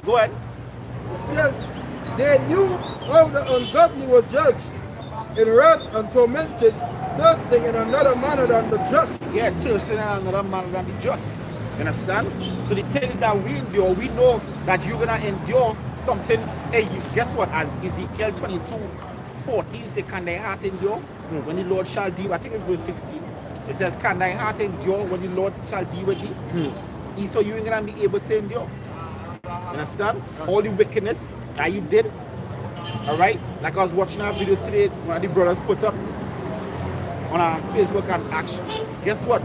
Go ahead. It says, they knew how the ungodly were judged, in wrath and tormented, thirsting in another manner than the just. Yeah, thirsting in another manner than the just. You understand? So the things that we endure, we know that you're going to endure something. Hey, guess what? As Ezekiel 22:14 says, can thy heart endure when the Lord shall deal? I think it's verse 16. It says, can thy heart endure when the Lord shall deal with thee? So you ain't going to be able to endure. You understand? All the wickedness that you did. Alright? Like I was watching a video today, one of the brothers put up on Facebook and action. Guess what?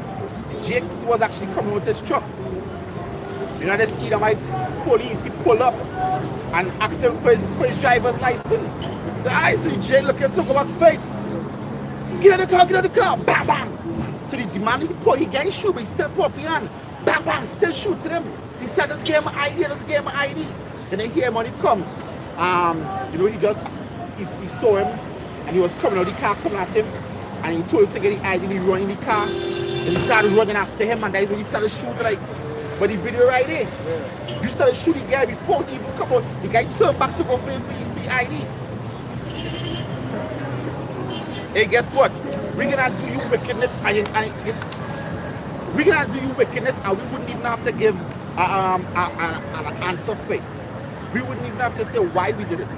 Jake was actually coming with his truck. You know, this Edomite police, he pulled up and asked him for his driver's license. So I see Jake looking to talk about faith. Get out of the car, bam, bam. So the man, he got shoot, but he still put up his hand. Bam, bam, still shoot to them. He said, let's get my ID, let's get my ID. Then they hear him when he come. You know, he saw him and he was coming out of the car, coming at him. And he told him to get the ID, he run in the car. Then he started running after him, and that is when he started shooting, like, but the video right there. Yeah. You started shooting the guy before he even come out. The guy turned back to go for the ID. Hey, guess what? We're gonna do you wickedness, we're gonna do you wickedness, and we wouldn't even have to give an answer for it. We wouldn't even have to say why we did it.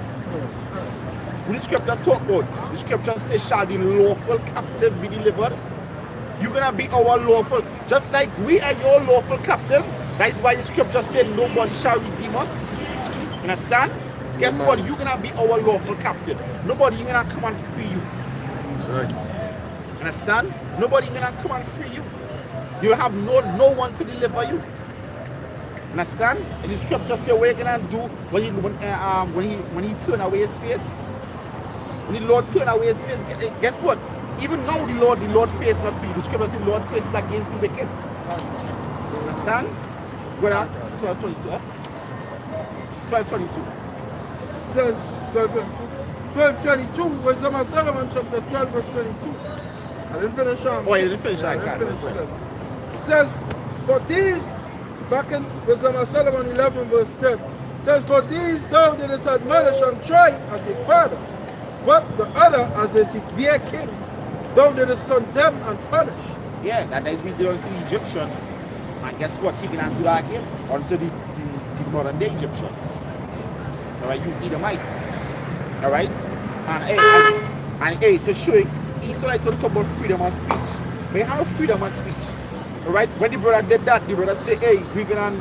When the scripture talk about, the scripture says, shall the lawful captive be delivered? You're gonna be our lawful, just like we are your lawful captive. That's why the scripture said nobody shall redeem us. Understand? Guess what? You're gonna be our lawful captive. Nobody gonna come and free you. Right. Understand? Nobody gonna come and free you. You'll have no one to deliver you. Understand? And the scripture say what you're gonna do when he turn away his face. When the Lord turn away his face, guess what? Even now the Lord face not for you. The scripture says the Lord face is against the wicked. You understand? Go down 12:22. 12:22. Says 12:22, Wisdom of Solomon, chapter 12, verse 22. I didn't finish on. Oh, you didn't finish that. It says, for these, back in Wisdom of Solomon 11, verse 10, says, for these thou didst admonish and try as a father, but the other as a severe king. Thou didst condemn and punish. Yeah, that is we doing to the Egyptians. And guess what? He can do that again unto the modern day Egyptians. Alright, you Edomites. Alright? And hey, to show you, Esau like to talk about freedom of speech. But you have freedom of speech. Alright? When the brother did that, the brother say, hey, we're gonna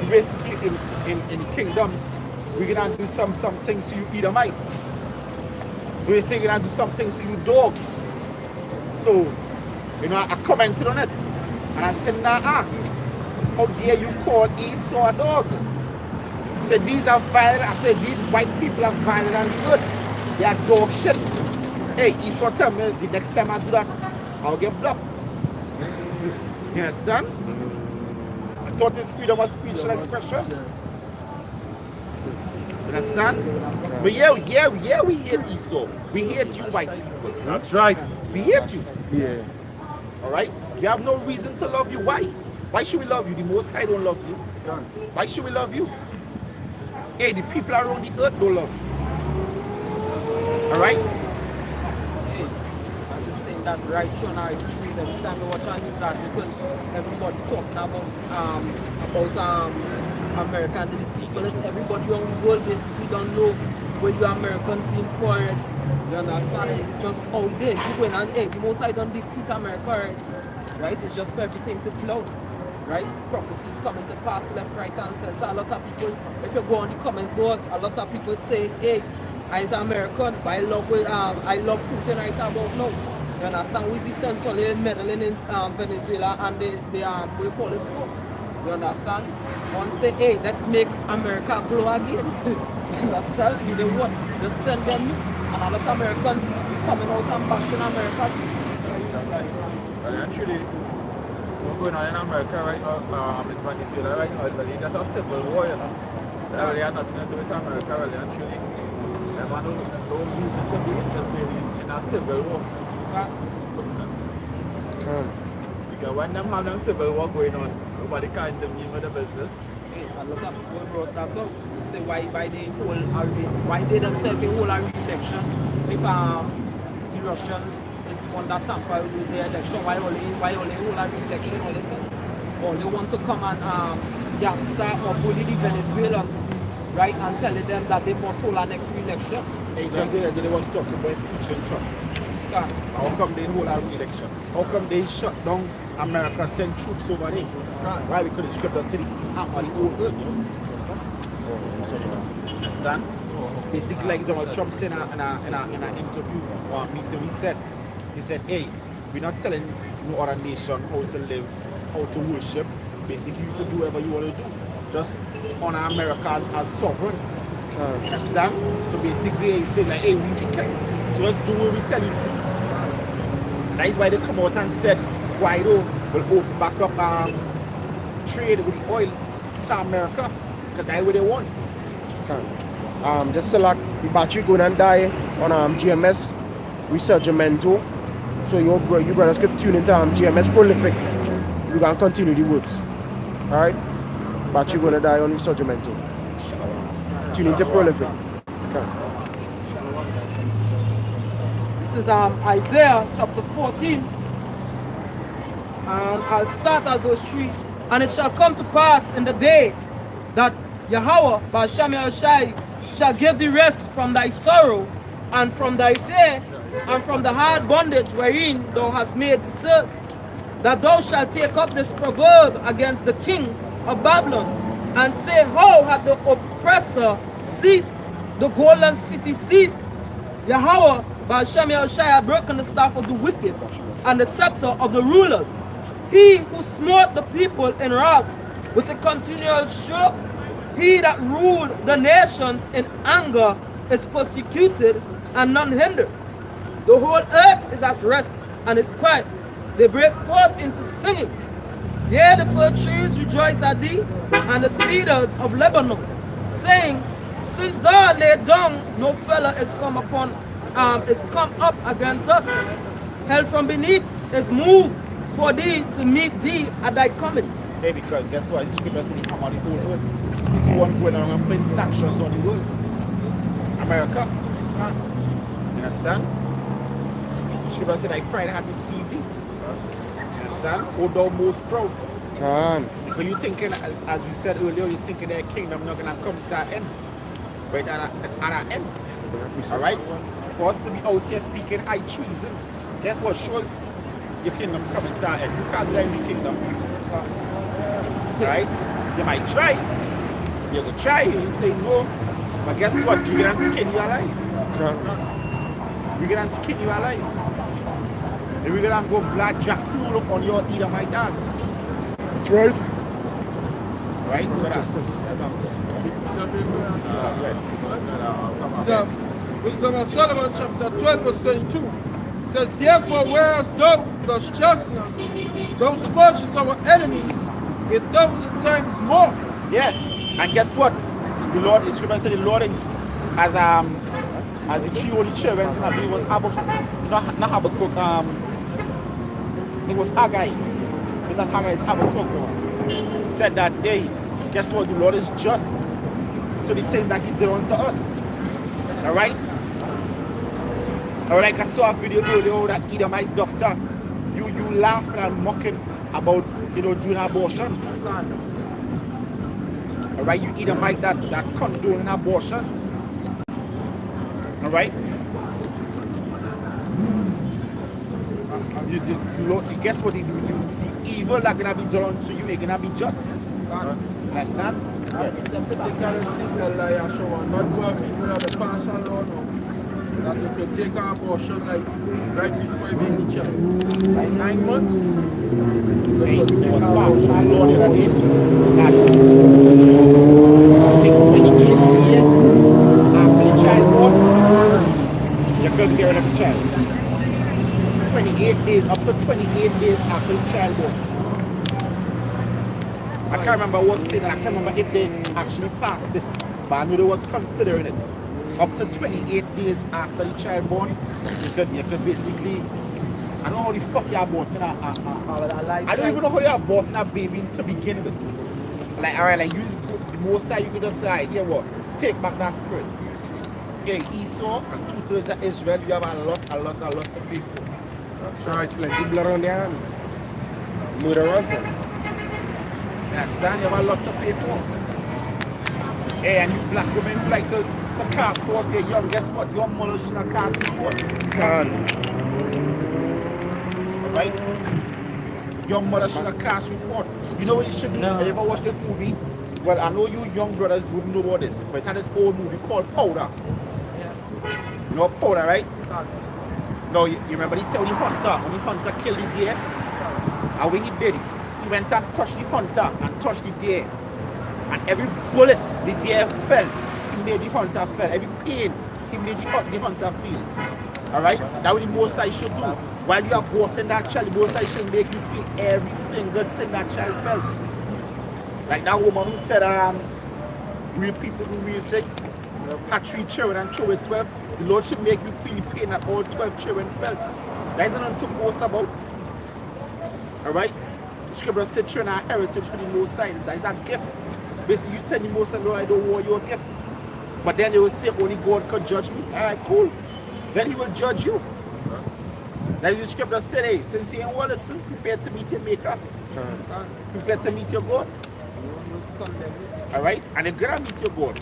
basically in the kingdom, we're gonna do some things to you Edomites. We're saying we're gonna do some things to you dogs. So, you know, I commented on it. And I said, nah, how dare you call Esau a dog? I said, these are violent. I said, these white people are violent and good. They are dog shit. Hey, Esau tell me the next time I do that, I'll get blocked. You understand? I thought it's freedom of speech and expression. You understand? But yeah, we hate Esau. We hate you white people. That's right. We hate you. Yeah. Alright? We have no reason to love you. Why? Why should we love you? The Most High don't love you. Why should we love you? Hey, the people around the earth don't love you. Alright? I'm just saying that right show now, every time you watch a news article, everybody talking about America and the deceitfulness. Everybody on the world basically don't know where you Americans in for it. You understand? It's just out there. You going and hey, the Most I don't defeat America, right? It's just for everything to flow. Right? Prophecies coming to pass left, right, and center. A lot of people, if you go on the comment board, a lot of people saying, hey, I'm American, but I love Putin right about now. You understand? Who is the essentially meddling in Venezuela and they we call it for? You understand? One say, hey, let's make America glow again. You understand? You know what? Just send them news. And a lot of Americans coming out and bashing America. Well, actually, what's going on in America right now, in Venezuela right now, there's a civil war, you know. That really has nothing to do with America, really, actually. Them no reason to be interfering in a civil war. Because when them have them civil war going on, nobody can intervene with the business. A we brought that up. We say why they themselves hold a re-election if the Russians is one that tamper with the election. Why only hold a re-election? All they say, or they want to come and gangster or bully the Venezuelans, right, and telling them that they must hold a next re-election. They just said that they was talking about impeaching Trump. How come they hold a re-election? How come they shut down America, send troops over there? Why? Because the scripture said it happened on the whole earth. Understand? Basically, like Donald Trump said in an interview or meeting, he said, hey, we're not telling no other nation how to live, how to worship. Basically, you can do whatever you want to do. Just honor America as sovereigns. Understand? So basically, he said like, hey, we can. So just do what we tell you to. That is why they come out and said, why though, we'll open back up trade with the oil to America. Because that's what they want. Just select the battery going and die on GMS Resurgimento. So you brothers could tune into GMS Prolific. We're going to continue the works. Alright? Battery going to die on Resurgimento. Tune into Prolific. Okay. This is Isaiah chapter 14. And I'll start at verse 3. And it shall come to pass in the day that Yahweh, Ba'Shem Yahushai, shall give thee rest from thy sorrow, and from thy fear, and from the hard bondage wherein thou hast made to serve, that thou shalt take up this proverb against the king of Babylon, and say, how hath the oppressor ceased, the golden city ceased? Yahweh, Ba'Shem Yahushai, hath broken the staff of the wicked, and the scepter of the rulers. He who smote the people in wrath with a continual stroke, he that ruled the nations in anger is persecuted and none hindered. The whole earth is at rest and is quiet. They break forth into singing. Yea, the fir trees rejoice at thee, and the cedars of Lebanon, saying, since thou laid down, no fellow is come up against us. Hell from beneath is moved for thee to meet thee at thy coming. Hey, because guess what? The scripture said he come on the whole world. He's the one going around putting sanctions on the world. America. You understand? The scripture said thy pride had deceived thee. You understand? O thou most proud. Because you thinking, as we said earlier, you thinking their kingdom not gonna come to an end. Right at an end. Alright? For us to be out here speaking high treason, guess what? Shows your kingdom coming to an end. You can't blame the kingdom. Right? You might try. You can try. You say no. But guess what? You're gonna skin you alive. We're gonna skin you alive. And we're gonna go black jack rule on your Edomite ass. That's right. Right? So, Wisdom of Solomon chapter 12 verse 22 says, therefore whereas thou dost chastens, thou scourges our enemies 1,000 times more. Yeah. And guess what? The Lord, the scripture said the Lord as the three holy children in the was Habakkuk, not Habakkuk, it was Haggai. But not Haggai, it's Habakkuk. Said that day, guess what? The Lord is just to the things that he did unto us. Alright? Or like I saw a video earlier that Edomite doctor, you laughing and mocking about doing abortions. Alright, you Edomite that condoning abortions. Alright? Guess what? The evil that gonna be done to you, they're gonna be just. Understand? They guarantee the lie and show on. Not go people that the pastor law now. That you could take an abortion like right before you make the child. Like 9 months. Hey, it was passed by law the other day that I think 28 years after the child born, you couldn't get rid of the child. 28 days, up to 28 days after the child born. I can't remember what state, and I can't remember if they actually passed it, but I know they was considering it. Up to 28 days after the child born, you could basically, I don't know how the fuck you're aborting I don't even know how you're aborting a baby to begin with. Like, alright, like the most side you could decide, here what? Take back that spirit. Okay, Esau and 2/3 of Israel, you have a lot to pay for. That's right, plenty blood on their hands. Murderers. You understand? You have a lot to pay for. Hey, and you black women who like to cast forth your young, guess what? Your mother should not cast you forth. Right? Your mother should have cast you forth. You know what you should do? No. Have you ever watched this movie? Well, I know you young brothers wouldn't know about this, but it had this old movie called Powder. Yeah. You know Powder, right? Start. No, you remember the hunter, when the hunter killed the deer? And when he did it, he went and touched the hunter and touched the deer. And every bullet the deer felt, he made the hunter feel. Every pain, he made the hunter feel. Alright? That's what the Most High should do. While you are watering that child, the Most High should make you feel every single thing that child felt. Like that woman who said, real people do real things. Had 3 children and throw with 12. The Lord should make you feel the pain that all 12 children felt. That don't to boast about. Alright? The scripture said children are heritage for the Most High. That is a gift. Basically, you tell the Most High, Lord, I don't want your gift. But then they will say, only God could judge me. Alright, cool. Then he will judge you. That is the scripture said, hey, since you ain't want to listen, prepare to meet your maker. Prepare to meet your God. Alright? And you're gonna meet your God.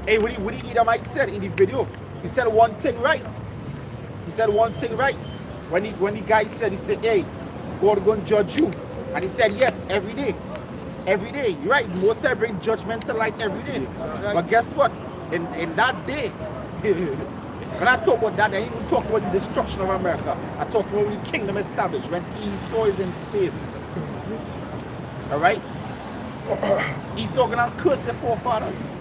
Hey, what the Edomite said in the video, he said one thing right. He said one thing right. When the guy said, he said, hey, God gonna judge you. And he said, yes, every day. Every day. You're right. Most I bring judgment to light every day. But guess what? In that day, when I talk about that, I didn't even talk about the destruction of America. I talk about the kingdom established when Esau is enslaved. Alright? Esau gonna curse their forefathers.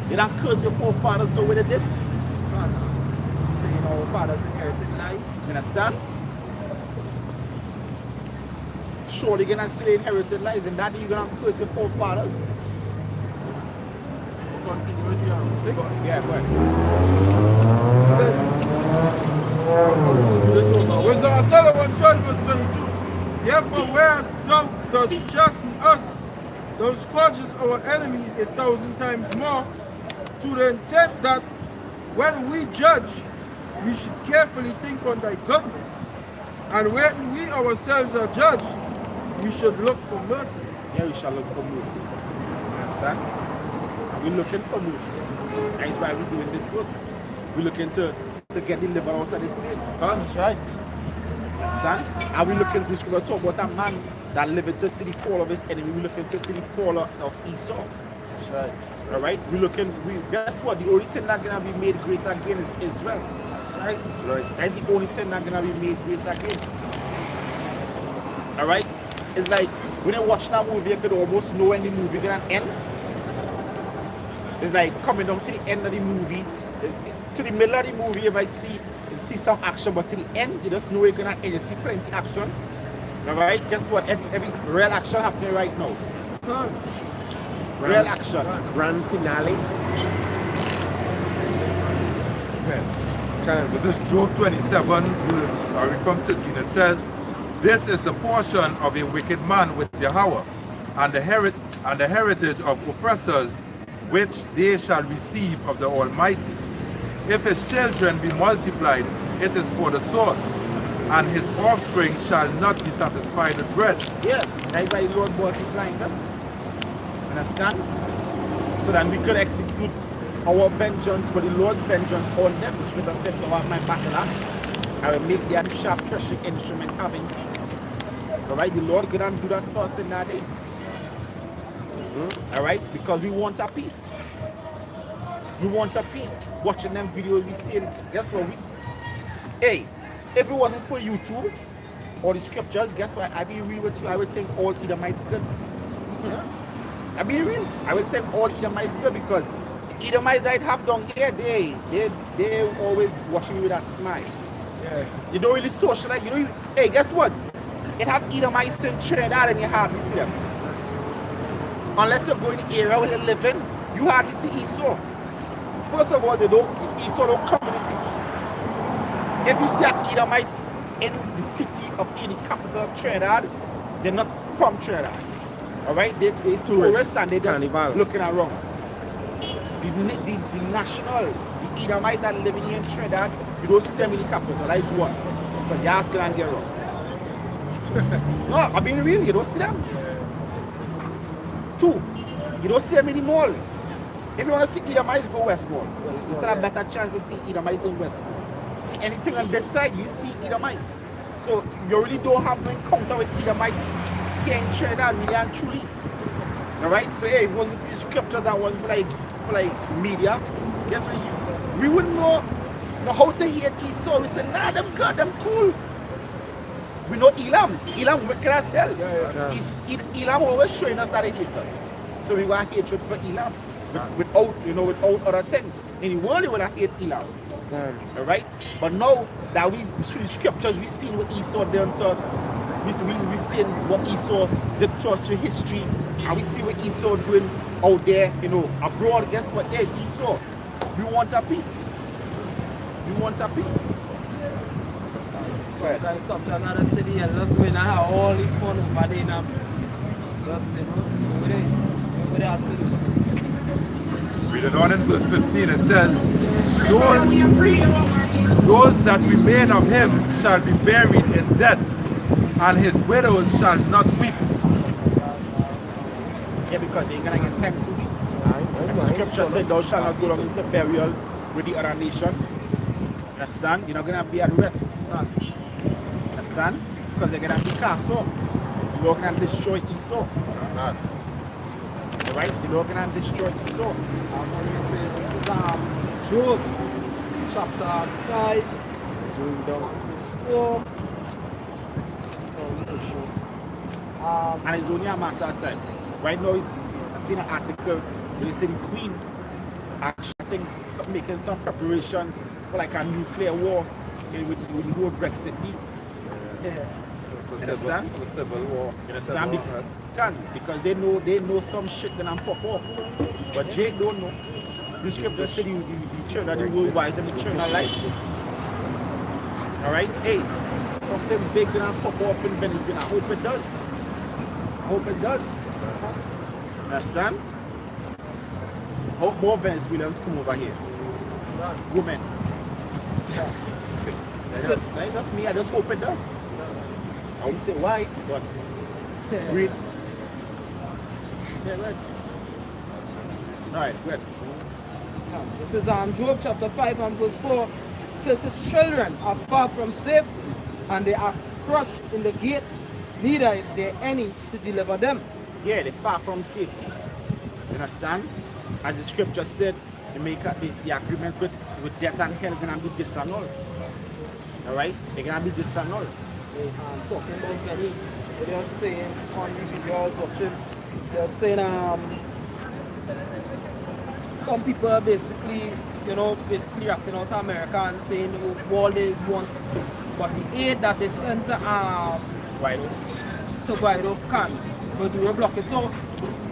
They don't curse your forefathers, so what they did? Saying our fathers inherited lies. You understand? Surely you're gonna say inherited lies, and that you're gonna curse your forefathers. Continue with you. Yeah, go ahead. Wisdom of Solomon 12 verse 22. Therefore, whereas thou dost chasten us, thou scourges our enemies 1,000 times more, to the intent that when we judge, we should carefully think on thy goodness. And when we ourselves are judged, we should look for mercy. Yeah, we shall look for mercy. Understand? We're looking for mercy. That's why we're doing this work. We're looking to get delivered out of this place. That's right. Understand? And we're looking to talk about a man that lived to see the fall of his enemy. We're looking to see the fall of Esau. That's right. Alright? Guess what? The only thing that's gonna be made great again is Israel. Right? That's the only thing that's gonna be made great again. Alright? It's like when you watch that movie, you could almost know when the movie gonna end. It's like coming down to the end of the movie. To the middle of the movie, you might see some action, but to the end, you just know it's gonna end. You see plenty action. Alright? Guess what? Every real action happening right now. Real action. Grand finale. Okay. This is Job 27, verse from 13. It says, this is the portion of a wicked man with Yahweh, and the heritage of oppressors, which they shall receive of the Almighty. If his children be multiplied, it is for the sword, and his offspring shall not be satisfied with bread. Yes, that's why the Lord multiplying them. Understand? So that we could execute our vengeance, but the Lord's vengeance on them. The scripture said, "Thou art my battle axe. I will make their sharp threshing instrument having teeth." Alright, the Lord gonna do that for us in that day. Alright, because we want a peace. We want a peace. Watching them videos, we saying, guess what? Hey, if it wasn't for YouTube or the scriptures, guess what? I be real with you, I would think all Edomites good. I be real. I will think all Edomites good because the Edomites that have down here, they always watching you with a smile. Yeah. You don't really socialize. Hey, guess what? It have Edomites in Trinidad and you hardly see them. Unless you go in the area where they live in, you hardly see Esau. First of all, Esau don't come in the city. If you see an Edomite in the city of Trinidad, capital of Trinidad, they're not from Trinidad. All right, they's tourists and they just Carnival. looking around. The nationals, the Edomites that living here in Trinidad, you don't see them in the capital. That is one, because you ask and get wrong. No, I'm being real. You don't see them. Two, you don't see them in the malls. If you want to see Edomites, go West Mall. You still have better chance to see Edomites in West Mall. See anything on this side, you see Edomites. So you really don't have no encounter with Edomites here in Trinidad, really and truly. Alright? So yeah, it wasn't the scriptures and wasn't for like media. Guess what? We wouldn't know how to hate Esau. We say, nah, them good, them cool. We know Elam. Elam wicked as hell. Elam always showing us that they hate us. So we want hatred for Elam. Without other things. In the world, you would have hate Elam. Alright? But now that we through the scriptures, we seen what Esau done to us. We seen what Esau did to us through history. And we see what Esau doing out there, abroad. Guess what? Hey, Esau, we want a peace. We want a peace. Sometimes another city and just when I have all the fun over there now. Just, over there Reading on in verse 15, it says, those that remain of him shall be buried in death, and his widows shall not weep. Yeah, because they're going to get time to weep. And the scripture said, thou shalt not go down into burial with the other nations. Understand? You're not going to be at rest. Understand? Because they're going to be cast off. The Lord going to destroy Esau. Right? The Lord going to destroy Esau. This is Job chapter 5. Zoom down. Verse 4. And it's only a matter of time. Right now, I've seen an article where they say the Queen actually making some preparations for like a nuclear war with the whole Brexit deal. Yeah. Understand? The civil war. You understand? Because they know some shit gonna pop off. But Jake don't know. The scripture said the children of the world wise and the children of light. Alright? Hey, something big gonna pop off in Venezuela. I hope it does. I hope it does. Understand? Hope more Venezuelans come over here. Women. That's me. I just hope it does. I won't say why, but read. Yeah, right. Alright, good. This is Job chapter 5 and verse 4. It says, his children are far from safety, and they are crushed in the gate, neither is there any to deliver them. Yeah, they're far from safety. You understand? As the scripture said, they make the agreement with death and hell gonna be disannulled. Alright? They're gonna be disannulled. Talking about many, they're saying on the video I was watching, they're saying some people are basically acting out America and saying what they want, but the aid that they sent to Guaido can't. But they will block it off,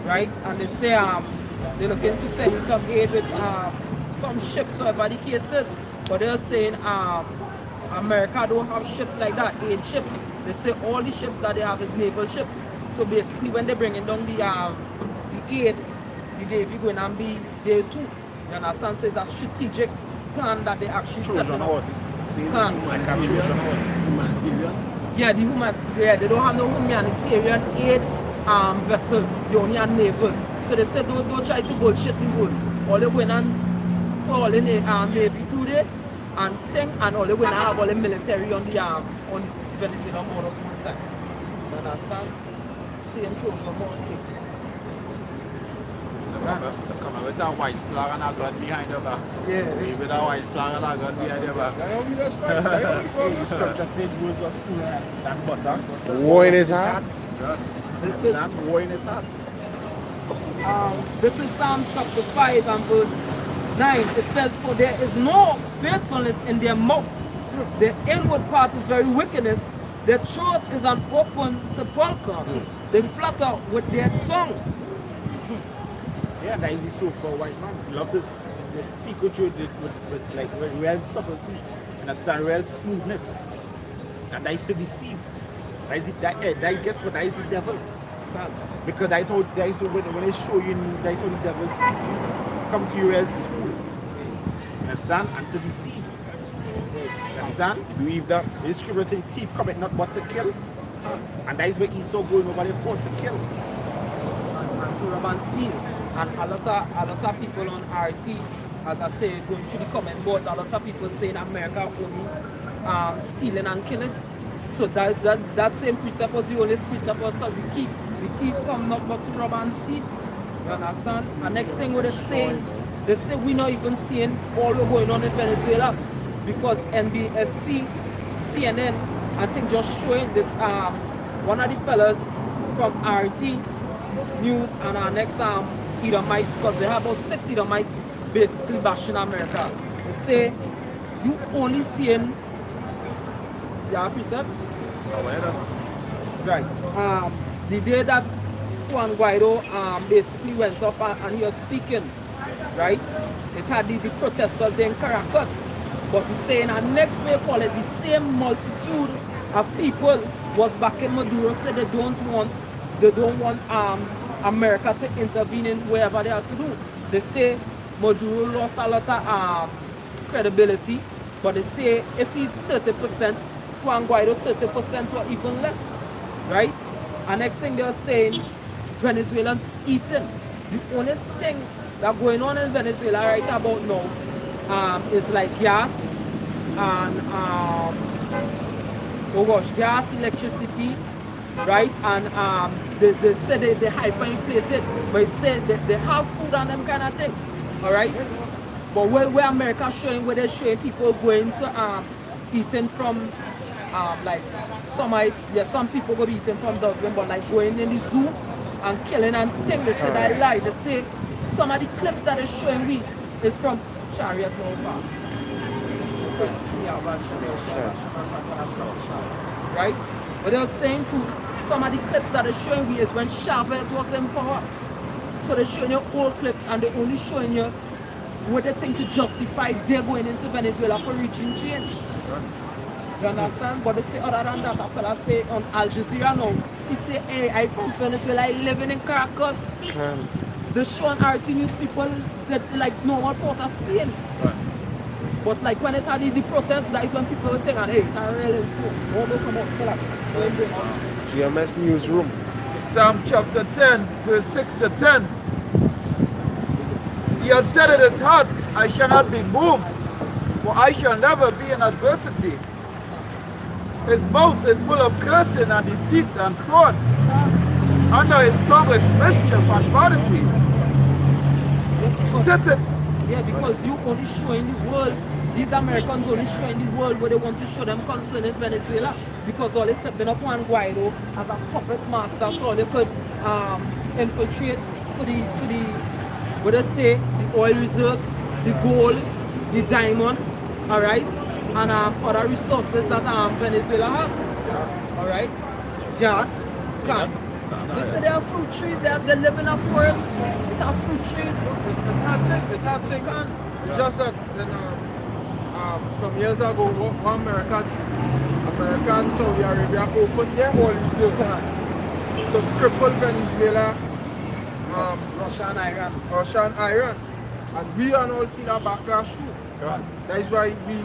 right? And they say they're looking to send some aid with some ships, whatever the case is. But they're saying America don't have ships like that, aid ships. They say all the ships that they have is naval ships. So basically when they're bringing down the aid, the Navy going and be there too. You understand? So it's a strategic plan that they actually set up. Plan. Like a Trojan horse. Yeah, they don't have no humanitarian aid vessels. They only have naval. So they said don't try to bullshit the world. All they going and put all the Navy through there and all they going to have all the military on Venezuela borders one time. You understand? Same Trojan horse thing. They come with a white flag and a gun behind their back. Yeah. With a white flag and a gun behind their back. The scripture said words were smoother than butter. War in his heart. Understand? War in his heart. This is Psalm chapter 5 and verse 9. It says, for there is no faithfulness in their mouth. Their inward part is very wickedness. Their throat is an open sepulchre. They flatter with their tongue. Yeah, that is the so-called white man. Love to they speak with you with real subtlety. Understand? Real smoothness. And that is to deceive. Guess what? That is the devil. Because that's how when they show you, that's how the devil speak to you. Come to your school. Understand? And to deceive. Understand? Believe that the scripture says the thief cometh not but to kill. And that is where Esau going over the court to kill. And to rob and steal. And a lot of people on RT, as I say, going through the comment boards, a lot of people saying America only stealing and killing. So that same precept was the only precept was because the thief come not but to rob and steal. You understand? And next thing what they say we're not even seeing all the going on in Venezuela because NBSC, CNN, I think just showing this one of the fellas from RT News and our next Edomites, because they have about 6 Edomites basically bashing America. They say you only seeing the precept. Right. The day that Juan Guaido basically went up and he was speaking, right? It had the protesters there in Caracas. But he's saying, and next way call it, the same multitude of people was backing Maduro, said they don't want America to intervene in wherever they have to do. They say Maduro lost a lot of credibility, but they say if he's 30%, Juan Guaido 30% or even less, right? And next thing they're saying, Venezuelans eating. The only thing that going on in Venezuela right about now is like gas and gas, electricity, right? And they say they hyperinflated, but it said they have food and them kind of thing, all right? But where America showing, where they're showing people going to eating from like some people go be eating from dustbin, but like going in the zoo and killing and thing, they say that lie. They say some of the clips that they're showing me is from Chariot No Pass. Right? But they're saying too, some of the clips that they're showing me is when Chavez was in power. So they're showing you old clips and they're only showing you what they think to justify they're going into Venezuela for regime change. You understand? But they say other than that, a fella say on Al Jazeera now, he say, hey, I'm from Venezuela, I living in Caracas. They show on RT News people that like normal port of Spain. Right. But like when it had the protest, that is when people were saying, hey, it's not really true. Won't come out, tell that. GMS Newsroom. Psalm chapter 10, verse 6 to 10. He has said in his heart, I shall not be moved, for I shall never be in adversity. His mouth is full of cursing and deceit and fraud. Under his tongue is mischief and vanity. Yeah, because you only showing the world, these Americans only showing the world what they want to show them concerning Venezuela. Because all they setting up Juan Guaido as a puppet master, so they could infiltrate for the what they say, the oil reserves, the gold, the diamond, alright, and other resources that Venezuela have. Yes. Alright? Gas, can. They say they have fruit trees, they live in a forest, it have fruit trees. It's hard thing. It's just that some years ago, one American Saudi Arabia opened their oil reserve to cripple Venezuela, Russia and Iran. And we are all feel a backlash too. Yeah. That is why the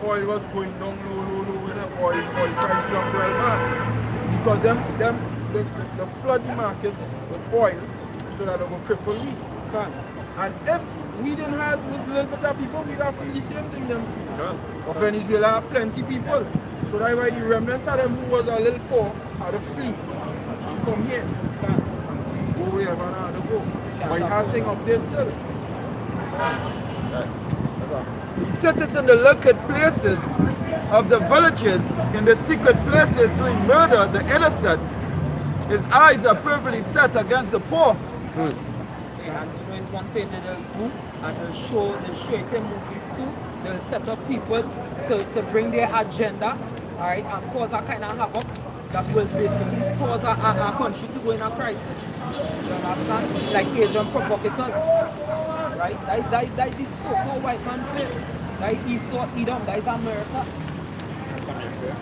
oil was going down low with the oil price jumped right back. Because the flood the markets with oil so that they will cripple we. And if we didn't have this little bit of people, we'd have feel the same thing them feel. But Venezuela have plenty people. So that's why the remnant of them who was a little poor had to flee to come here. Go wherever they had to go. But you had thing up there still. He sitteth in the wicked places of the villages, in the secret places doing murder the innocent. His eyes are perfectly set against the poor. And you know, it's one thing that they'll do, and they'll show it in movies too. They'll set up people to bring their agenda, alright, and cause a kind of havoc that will basically cause a country to go in a crisis. You understand? Like agent provocators. Right? That is the so-called white man thing. That is Esau, Edom, that is America. That's America.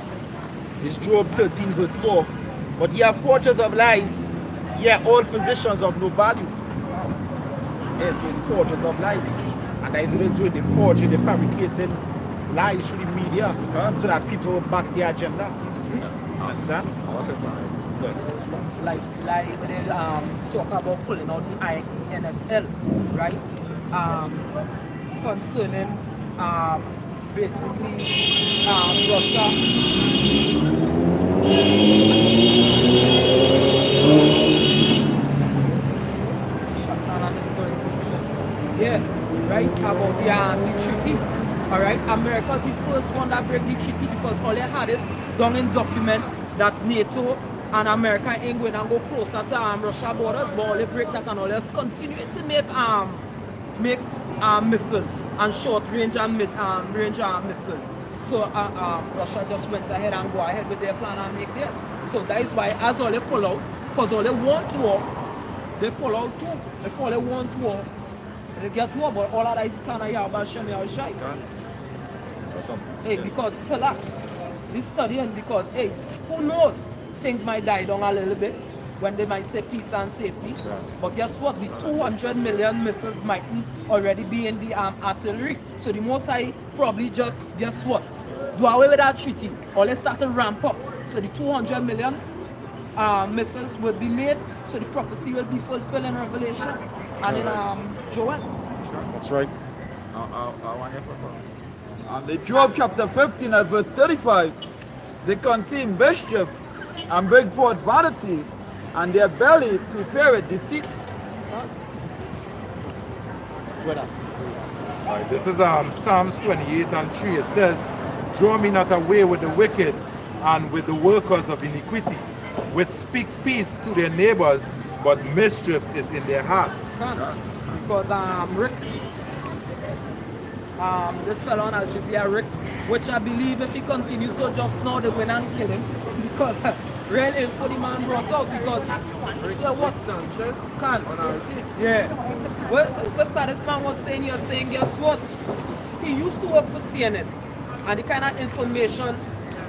It's Job 13 verse 4. But ye are fortress of lies, Yeah, all physicians of no value. Yes, it's forgers of lies. And that is what they're doing, they're forging, they're fabricating lies through the media so that people will back their agenda. Understand? Good. Like when they talk about pulling out the NFL, right? Concerning basically Russia. Yeah, right, about the treaty. Alright, America's the first one that break the treaty because all they had it done in document that NATO and America ain't going to go closer to Russia borders, but all they break that and all they continue to make missiles and short range and mid range missiles. So Russia just went ahead and go ahead with their plan and make theirs. So that is why as all they pull out, because all they want war, they pull out too. If all they want war, they get war, but all of that is plan of Yahweh Shem Yahushai. Hey, because Salah is studying because hey, who knows? Things might die down a little bit when they might say peace and safety. But guess what? The 200 million missiles might already be in the artillery. So the Most High probably just, guess what? Do away with that treaty or let's start to ramp up. So the 200 million missiles will be made. So the prophecy will be fulfilled in Revelation and in Joel. That's right. And the Job chapter 15 at verse 35, they conceive mischief and bring forth vanity, and their belly prepareth deceit. Right, this is Psalms 28 and 3. It says, draw me not away with the wicked and with the workers of iniquity, which speak peace to their neighbors, but mischief is in their hearts. Because Rick, this fellow on Al Jazeera, Rick, which I believe if he continues so just now they went and kill him because real info the man brought out because yeah, what can yeah. What this man was saying, you're saying guess what? He used to work for CNN and the kind of information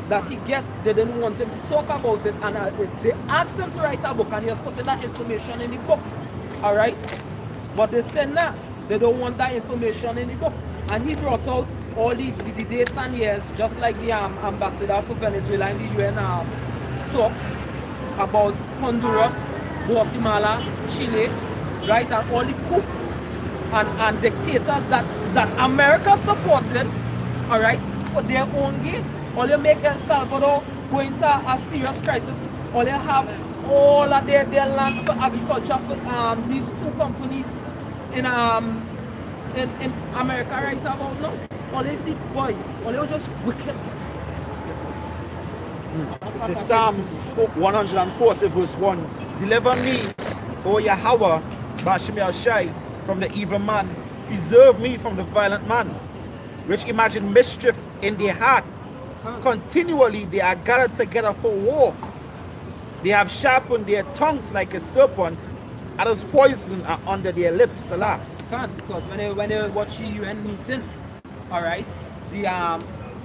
that he get, they didn't want him to talk about it and they asked him to write a book and he was putting that information in the book. Alright? But they said nah, they don't want that information in the book. And he brought out all the dates and years, just like the ambassador for Venezuela in the UN talks about Honduras, Guatemala, Chile, right? And all the coups and dictators that America supported, all right, for their own gain. All they make El Salvador go into a serious crisis. All they have all of their land for agriculture for these two companies in America right about now. All they see, boy, all they just wicked. This is Psalms 140 verse 1. Deliver me, O Yahweh, Bashem Yahushai, from the evil man. Preserve me from the violent man, which imagine mischief in their heart. Continually they are gathered together for war. They have sharpened their tongues like a serpent, and as poison are under their lips. Salah. Because when they watch the UN meeting, all right, the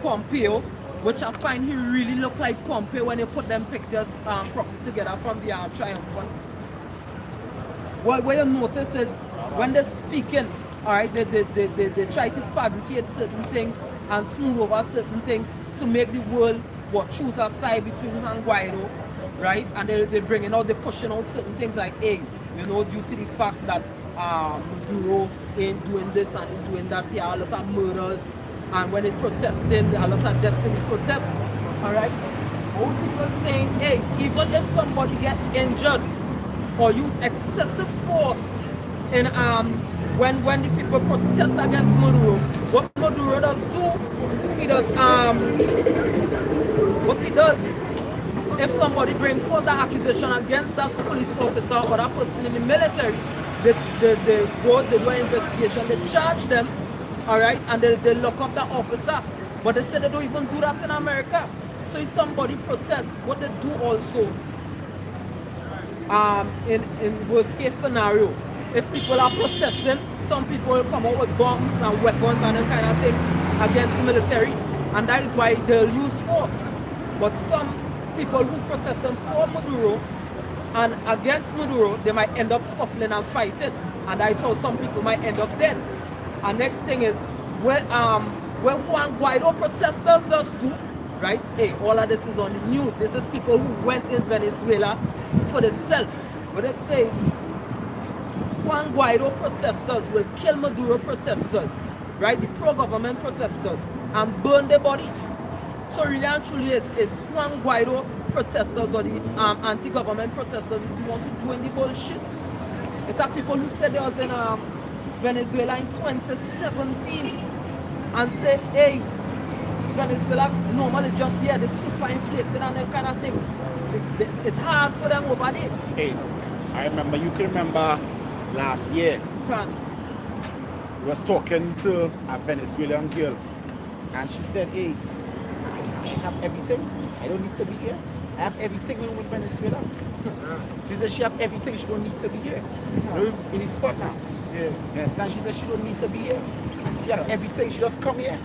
Pompeo, which I find he really look like Pompeo when they put them pictures properly together from the triumphant. What you notice is when they're speaking, all right, they try to fabricate certain things and smooth over certain things to make the world choose a side between him and Guaido, right? And they bringing out, they pushing out certain things like, hey, you know, due to the fact that Maduro ain't doing this and doing that, here a lot of murders, and when it's protesting, there are a lot of deaths in the protests, alright? Old people saying, hey, even if somebody get injured or use excessive force in when the people protest against Maduro, what Maduro does do, he does what he does, if somebody brings further accusation against that police officer or that person in the military, they go, they do an investigation, they charge them, all right, and they lock up the officer. But they say they don't even do that in America. So if somebody protests, what they do also, in worst case scenario, if people are protesting, some people will come out with bombs and weapons and that kind of thing against the military, and that is why they'll use force. But some people who protest for Maduro, And against Maduro, they might end up scuffling and fighting. And I saw some people might end up dead. And next thing is, where Juan Guaido protesters just do, right? Hey, all of this is on the news. This is people who went in Venezuela for themselves. But it says, Juan Guaido protesters will kill Maduro protesters, right? The pro-government protesters, and burn their body. So really and truly is Juan Guaido protesters or the anti-government protesters is the ones who doing the bullshit. It's like people who said they was in Venezuela in 2017 and say, hey, Venezuela normally just here, the super inflated and that kind of thing. It's hard for them over there. Hey, I remember, you can remember last year, I was talking to a Venezuelan girl and she said, hey, I have everything. I don't need to be here. I have everything with Venezuela. She said she have everything. She don't need to be here. In the spot now. Yeah. You understand? She said she don't need to be here. She have everything. She just come here.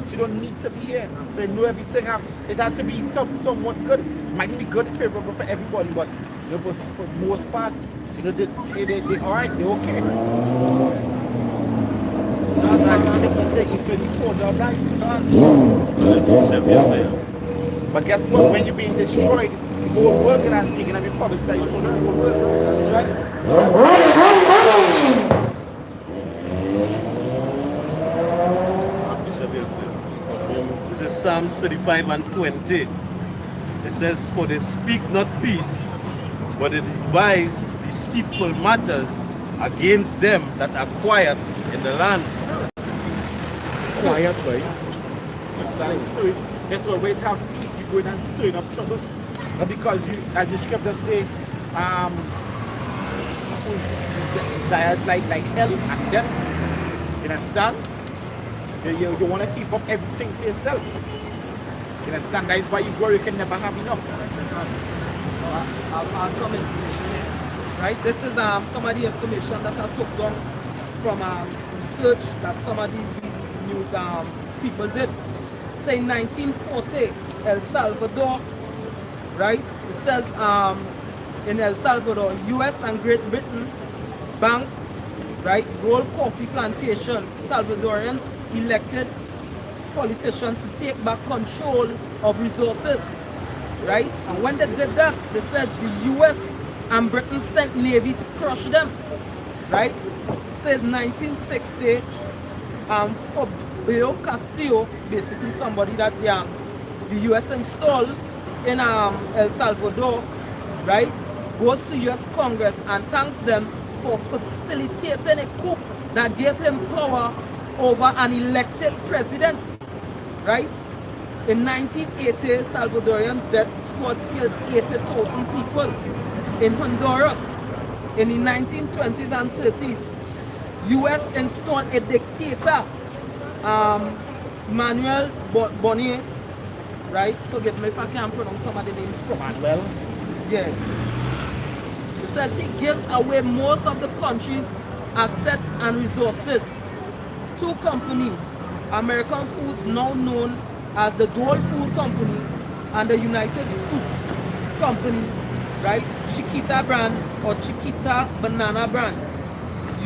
She don't need to be here. So you know everything. It had to be somewhat good. It might be good favorable for everybody, but you know, for most parts, you know, they alright. They're okay. That's like you say, it's really cold out, guys. But guess what? When you're being destroyed, the whole world gonna see, gonna be publicized through the whole world. That's right. This is Psalms 35 and 20. It says, for they speak not peace, but they devise deceitful matters against them that are quiet in the land. Quiet, right? That's why when you have peace, you go in and stirring up trouble. But because you, as the scriptures say, desires like hell and death. You understand? You want to keep up everything for yourself. You understand? That is why you worry, you can never have enough. I'll add some information here. Right? This is some of the information that I took down from research that some of these news people did. Say 1940, El Salvador, right? It says in El Salvador, US and Great Britain bank, right, roll coffee plantations, Salvadorians elected politicians to take back control of resources, right? And when they did that, they said the US and Britain sent Navy to crush them, right? It says 1960, for Bill Castillo, basically somebody that the US installed in El Salvador, right, goes to US Congress and thanks them for facilitating a coup that gave him power over an elected president, right? In 1980, Salvadorians death squads killed 80,000 people. In Honduras, in the 1920s and 30s, US installed a dictator, Manuel Bonnier, right? Forgive me if I can't pronounce some of the names properly. Manuel? Yeah. It says he gives away most of the country's assets and resources. Two companies, American Foods, now known as the Dole Food Company, and the United Fruit Company, right? Chiquita brand or Chiquita banana brand.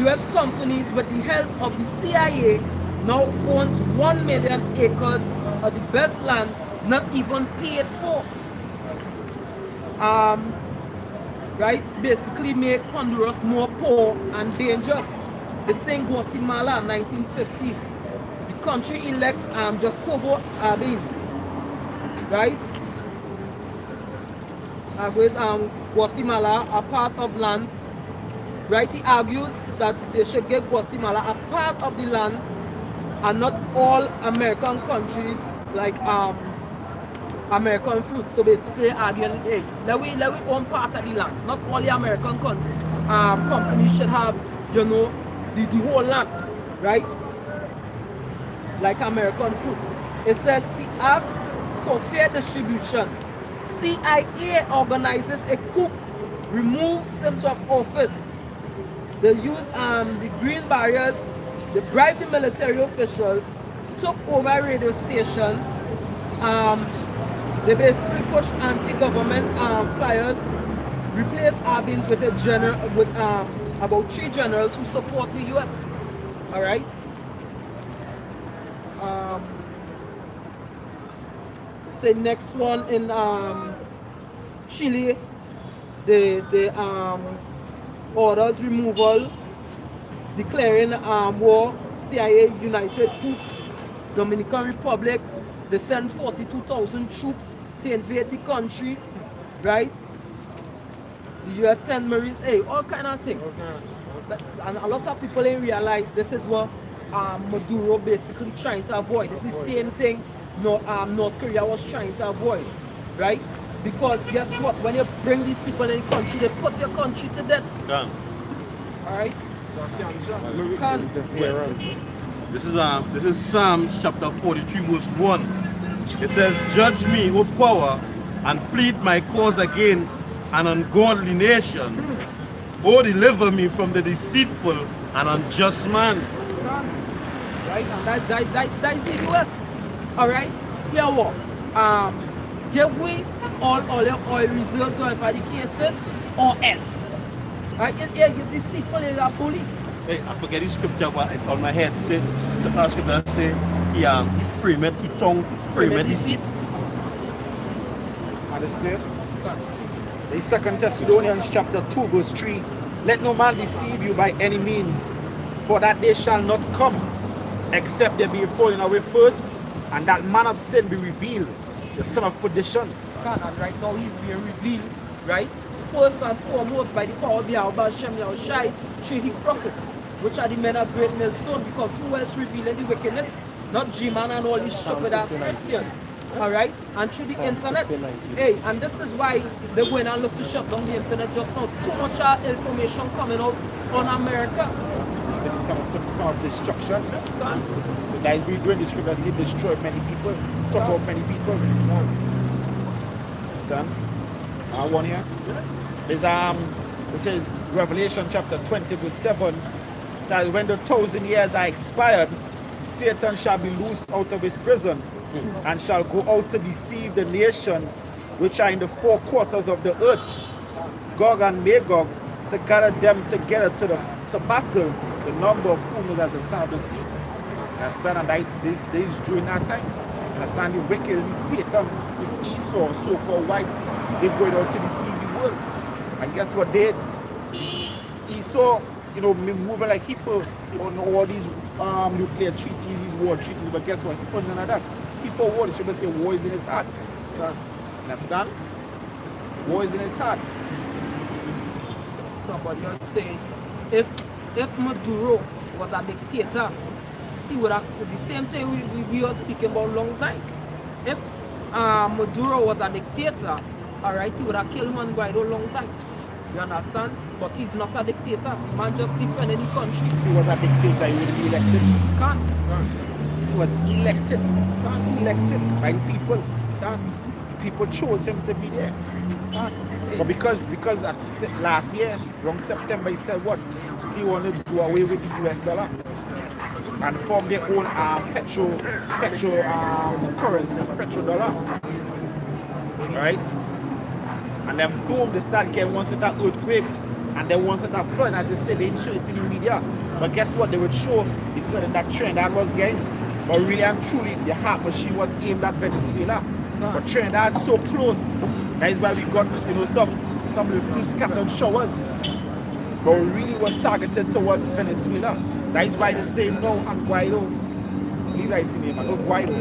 US companies, with the help of the CIA, now owns 1 million acres of the best land not even paid for. Right? Basically make Honduras more poor and dangerous. The same Guatemala, 1950s. The country elects Jacobo Arbenz, right? Guatemala a part of lands, right? He argues that they should give Guatemala a part of the lands and not all American countries like American fruit. So basically arguing, hey, let we own part of the lands. Not all the American companies should have, you know, the whole land, right? Like American fruit. It says he asks for fair distribution. CIA organizes a coup, removes him from office. They use the green barriers, they bribe the military officials, took over radio stations, they basically push anti-government flyers replace Arbenz with a general, with about 3 generals who support the US. All right. Say next one in Chile, the orders removal, declaring war, CIA United Coup. Dominican Republic, they send 42,000 troops to invade the country, right? The US send Marines, hey, all kind of things. And a lot of people ain't realize this is what Maduro basically trying to avoid. This is the same thing North Korea was trying to avoid, right? Because guess what? When you bring these people in the country, they put your country to death. Done. All right? This is Psalms chapter 43 verse 1. It says, "Judge me, O power, and plead my cause against an ungodly nation. O deliver me from the deceitful and unjust man." Right? And that is the US. All right? Here what? Give we all your oil reserves or if the cases or else. Right? Yeah, you deceitful is a bully. Hey, I forget the scripture on my head. Say, scripture say, he framed, he tongue framed deceit. And the slave. The 2 Thessalonians chapter 2 verse 3. Let no man deceive you by any means, for that day shall not come, except there be a falling away first, and that man of sin be revealed, the son of perdition. And right now he's being revealed, right? First and foremost by the power of Yahweh Shem Yahushai through his prophets, which are the men of great millstone, because who else revealing the wickedness? Not G-Man and all these stupid ass Christians. Alright? And through the internet. Hey, and this is why they're going and look to shut down the internet just now. Too much information coming out on America. You see some of destruction. The guys we doing the scripture say destroy many people, cut off many people. Understand? One here. There's it says Revelation chapter 20 verse 7 says, when the 1,000 years are expired, Satan shall be loosed out of his prison and shall go out to deceive the nations which are in the 4 quarters of the earth, Gog and Magog, to gather them together to battle, the number of whom is as the sand of the sea. Understand? And this is during that time. Understand? The wicked, the Satan, this Esau, so-called whites, they're going out to deceive the world. And guess what they did? Esau, you know, moving like people on all these nuclear treaties, these war treaties, but guess what? He put none of that. People war, the scripture say war is in his heart. Understand? War is in his heart. Somebody was saying, if Maduro was a dictator, he would have the same thing we were speaking about a long time. If Maduro was a dictator, alright, he would have killed Juan Guaido a long time. You understand? But he's not a dictator. Man just defending the country. If he was a dictator, he would be elected. Can't. He was elected, selected by the people. People chose him to be there. But because at last year, around September, he said what? See, he wanted to do away with the US dollar and form their own petrol currency, petrodollar. Right? And then boom, they start getting one set of earthquakes and then one set of flood. As they say, they didn't show it in the media. But guess what? They would show the flood in that Trinidad was getting. But really and truly, the heart machine was aimed at Venezuela. But Trinidad's so close. That is why we got, you know, some little scattered showers. But really was targeted towards Venezuela. That is why they say no on Guaido. Leave that his name, no Guaido.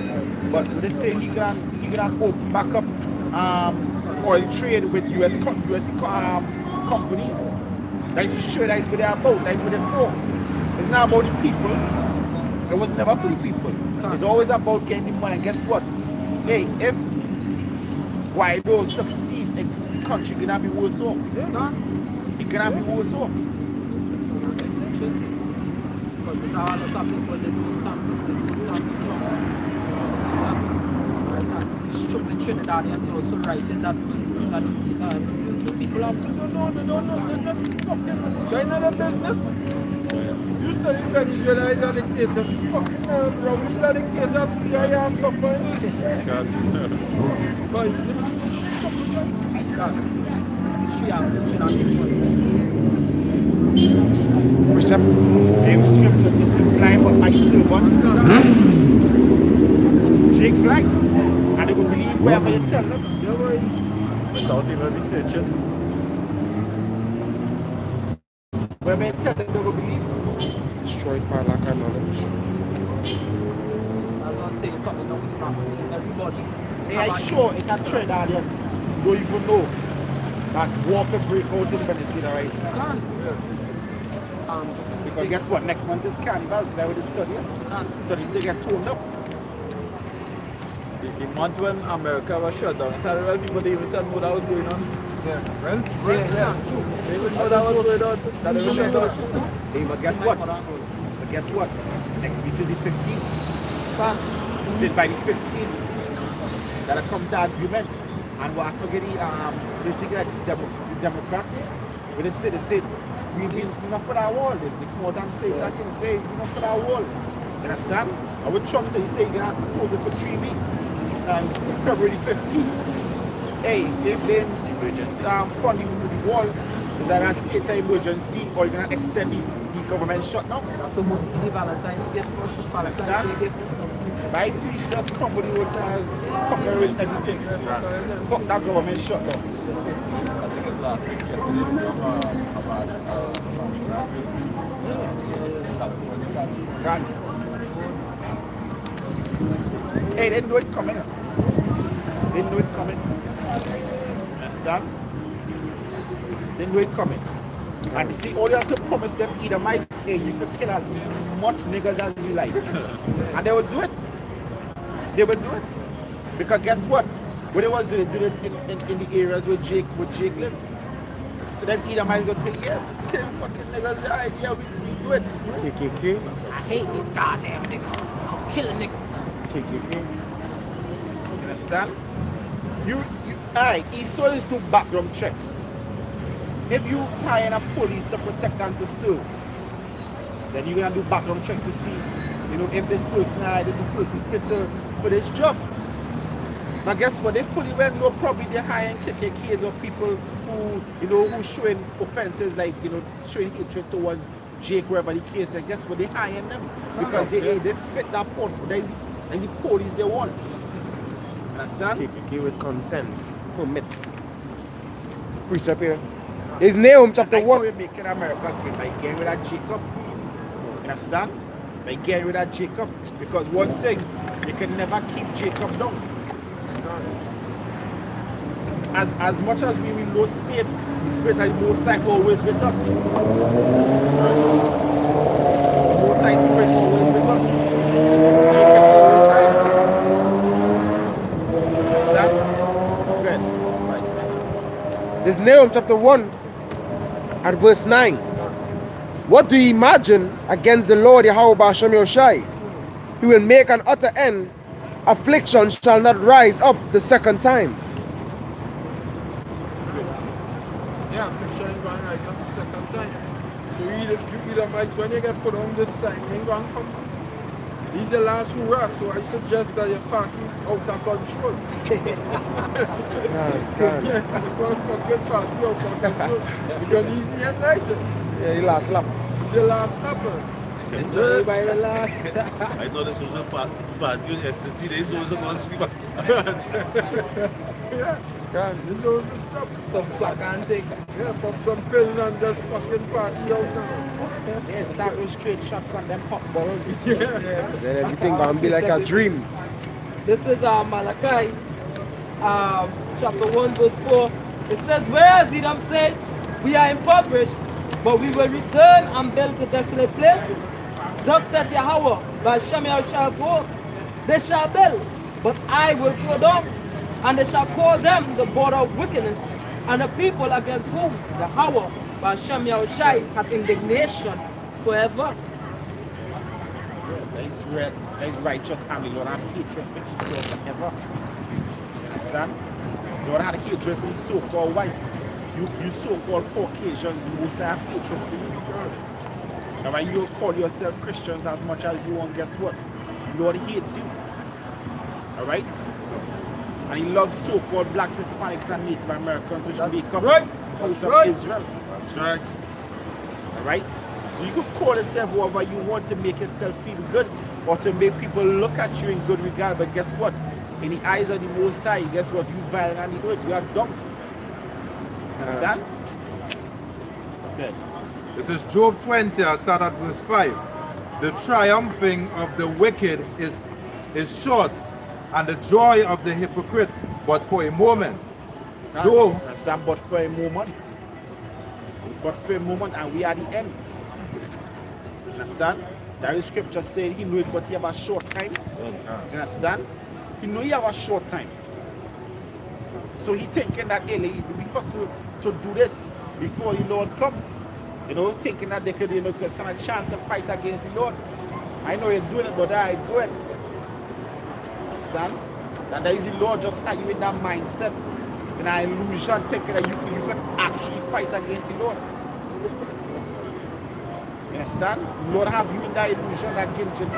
But they say he can open back up oil trade with US companies. That is to show that is what they're about, that is what they're for. It's not about the people. It was never for the people. It's always about getting the money. And guess what? Hey, if Guaido succeeds, the country cannot be worse off. It cannot be worse off. Because there are a lot of people that do stand for Trump. The Trinidadians also writing that the people are They're just fucking going out of business. You said in Venezuela is a dictator. Fucking bro, he's a dictator too. You are suffering. country are suffering and Precept. Hey, the scripture says is blind, but I see one. Jake blind. And they will believe wherever you tell them. Yeah, boy. Without even researching. Wherever you tell them, they will believe. Destroyed by lack of knowledge. As I say, coming up with the vaccine, everybody. Hey, I sure it can trade audience. Don't even know that war could break out in Venezuela, right? Can. Because guess what? Next month is carnival, so that will study. Study to get toned up. The month when America was shut down, terrible people they even said what that was going on. Yeah. Well, True. They even know that was going on. That they were shut down. Hey, but guess what? But guess what? Next week is the 15th. Can. Said by the 15th that'll come to agreement. And what I forget basically like the Democrats, when they said we've been enough for our wall. They come out and say it again, say enough for our wall. You understand? And what Trump said, he said he's gonna close it for 3 weeks. So February 15th. Hey, if they fund the wall, is that a state of emergency or you're gonna extend the government shutdown? So most of the Valentine's gift for Understand? Valentine's Day gift. Right? Please just crumble the whole time, fuck with everything. Fuck that government shutdown. I think it's last week yesterday God. Hey, they know it coming. They know it coming. Understand? They know it coming. And you see, all you have to promise them either mice, hey, you can kill as much niggas as you like. And they will do it. They will do it. Because guess what? When they was doing it in the areas where Jake lived. So then either mice go take, yeah, kill fucking niggas, alright, yeah, we do it. KKK. I hate these goddamn niggas. I'll kill a nigga. KKK. You understand? Alright, he always do background checks. If you hire a police to protect and to serve, then you're gonna do background checks to see, you know, if this person fit for this job. But guess what? They fully well know probably they're hiring KKKs or people who, you know, who showing offenses like, you know, showing hatred towards Jake, wherever the case. And guess what? They hiring them because they fit that port. That's the police they want. Understand? KKK with consent. Permits. Precept here. Is Nahum chapter That's how 1. we're making America great, by getting rid of Jacob. Understand? By getting rid of Jacob. Because one thing, you can never keep Jacob down. As much as we will know state, the spirit of the Most High always with us. The Most High spirit always with us. Jacob always rise. Understand? Good. Right. This Nahum chapter 1 and verse 9. What do you imagine against the Lord Yahweh Ba'ashem Yoshai? He will make an utter end. Affliction shall not rise up the second time. yeah, fiction is going right up the second time. So you either might, when you get put on this time, you ain't going to come back. He's the last hurrah, so I suggest that your party out of control. Yeah, it's going to fucking party out of control. Because easy and night. Yeah, the last lap. It's the last supper. Enjoy by the last. I know this was a part you STC, they also going to sleep at Yeah, it's all the stuff. Some flag and take. Yeah, pop some pills and just fucking party out now. They establish straight shots and them pop balls. Yeah. Then everything gonna be like a dream. This is Malachi, chapter 1, verse 4. It says, whereas Edom said, we are impoverished, but we will return and build the desolate places. Thus saith Yahweh, by Shem shall host, they shall build, but I will throw down, and they shall call them the border of wickedness, and the people against whom Yahweh, by Shem Shai, hath indignation forever. That is righteous and the Lord had hatred for Esau forever. You understand? The Lord had hatred for the so-called whites. You so-called Caucasians, you also have hatred for you. Now when you call yourself Christians as much as you want, guess what? The Lord hates you. Alright? And he loves so-called blacks, Hispanics, and Native Americans, which make up house of Right. Israel. That's right. Alright? So you could call yourself whatever you want to make yourself feel good or to make people look at you in good regard. But guess what? In the eyes of the Most High, guess what? You violent on the earth. You are dumb. Understand? Good. This is Job 20, I'll start at verse 5. The triumphing of the wicked is short, and the joy of the hypocrite but for a moment. Though, Understand? But for a moment. But for a moment, and we are the end. Understand? That is scripture said he knew it, but he have a short time. You understand? He know he have a short time. So he thinking that hey, we hustle to do this before the Lord come. You know, thinking that they could, you know, stand a chance to fight against the Lord. I know you're doing it, but I do it. Understand? And that is the Lord just had you in that mindset, in an illusion, thinking that you can actually fight against the Lord. You understand? The Lord have you in that illusion, that guilt. You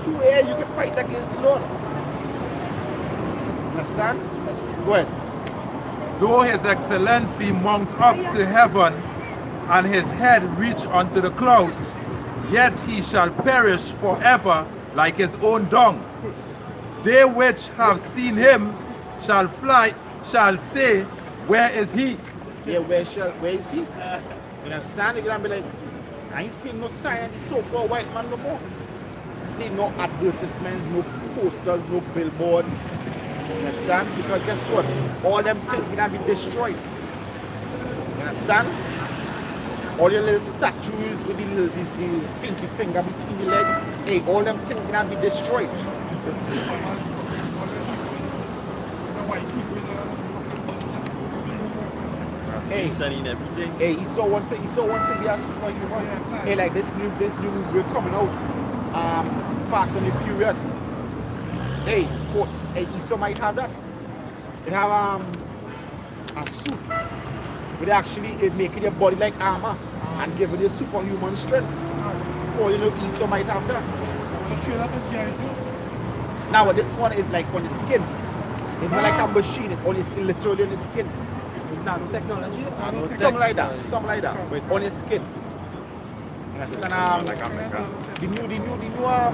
swear you can fight against the Lord. Understand? Go ahead. though his excellency mount up to heaven, and his head reach unto the clouds, yet he shall perish forever like his own dung. They which have seen him shall fly, shall say, where is he? Yeah, where is he? You understand? You're gonna be like, I ain't seen no sign of the so-called white man no more. See no advertisements, no posters, no billboards. You understand? Because guess what? All them things gonna be destroyed. You understand? All your little statues with the pinky finger between the leg, hey, all them things gonna be destroyed. Hey, Selling everything. hey, he saw one thing. He saw one thing be a superhero. Hey, like this new movie coming out, Fast and the Furious. Hey, he saw might have that. It have a suit with actually it making your body like armor and giving you superhuman strength. For you know, Esau might have that. Now, but this one is like on the skin. It's not like a machine. It's only literally on the skin. Nanotechnology. Something like that, but on your skin. Understand? The new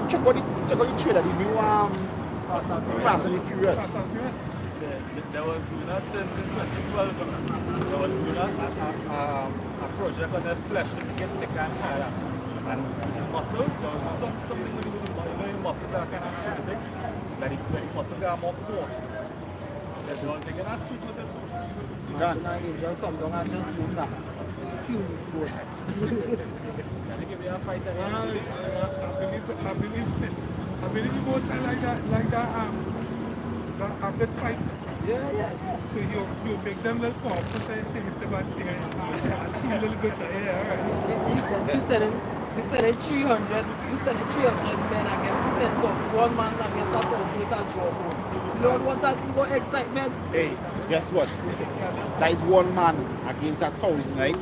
check out the trailer, the new Fast and the Furious. There was doing that since 2012. There was doing a project on their flesh to get thicker and higher. And muscles, there was something with the muscles that are kind of strengthening. That the muscle got more force. They get a suit with it. National Angel come down and just do that. Huge board. Can they give you a fight again? I believe you both are like that a good fight. Yeah. So you make them little powerful so they hit the bad thing and feel a little bit yeah, He said it 300. He said it 300 men against 10 top. One man against a thousand with a draw. Lord, what that more excitement? Hey, guess what? That is one man against 1,000, right?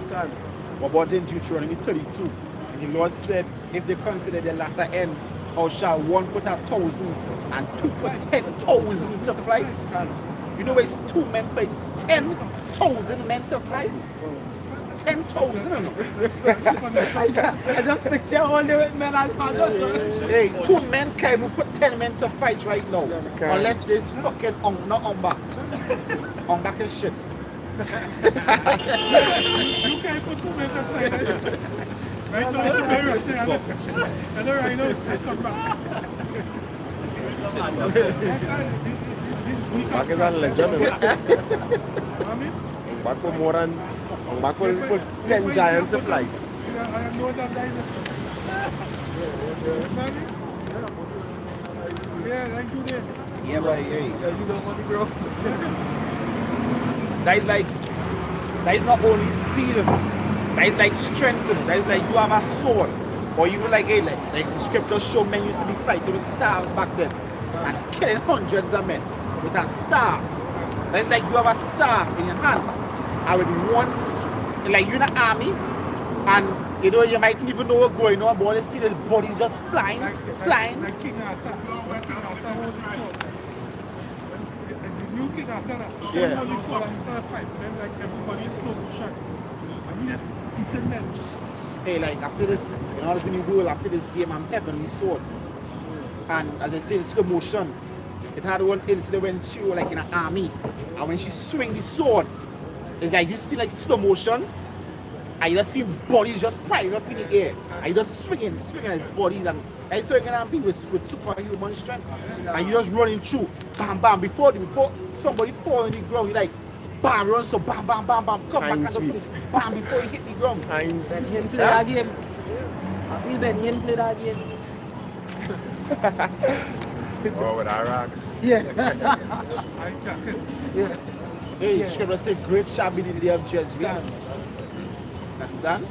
What about in Deuteronomy 32? And the Lord said, if they consider the latter end, how shall one put 1,000 and two put 10,000 to flight? You know it's two men put 10,000 men to flight? 10,000. I just picture all the men and just Hey, two men can't even put 10 men to fight right now. Unless there's fucking not on back. On back is shit. You can't put 2 men to fight. Right now, it's very rushing and the rhino come back. Back is a legend. Back with more than back will put 10 giants to flight. I know that yeah, like you did. Yeah, but hey. you don't want to grow. That is not only speed, that is like strength, that is like you have a sword. Or even like, hey, like the scriptures show men used to be fighting with staves back then and killing hundreds of men with a staff. That is like you have a staff in your hand and with one, like you're in the army and you know you might even know what's going on, but you see this body just flying. Like King Arthur. King Arthur holds his sword. new kid after that. Yeah. Everybody fall and he started fighting them like everybody in slow motion. And he just eating them. Hey, like after this, you know, in the world, after this game, I'm heavenly swords. And as I say, in slow motion, it had one incident when she was like in an army, and when she swing the sword, it's like you see like slow motion, and you just see bodies just piling up in the air, and you just swinging his bodies, and I saw it can be with superhuman strength, and you just running through, bam, bam, before somebody fall on the ground, you like, bam, run, so bam, bam, bam, bam, come back and just finish, bam, before you hit the ground. Ben yeni play that game. I feel Ben yeni play that game. Oh, with Iraq. Yeah. I jacket. Yeah. Hey, you should have said great job in the day of Jezreel. Understand?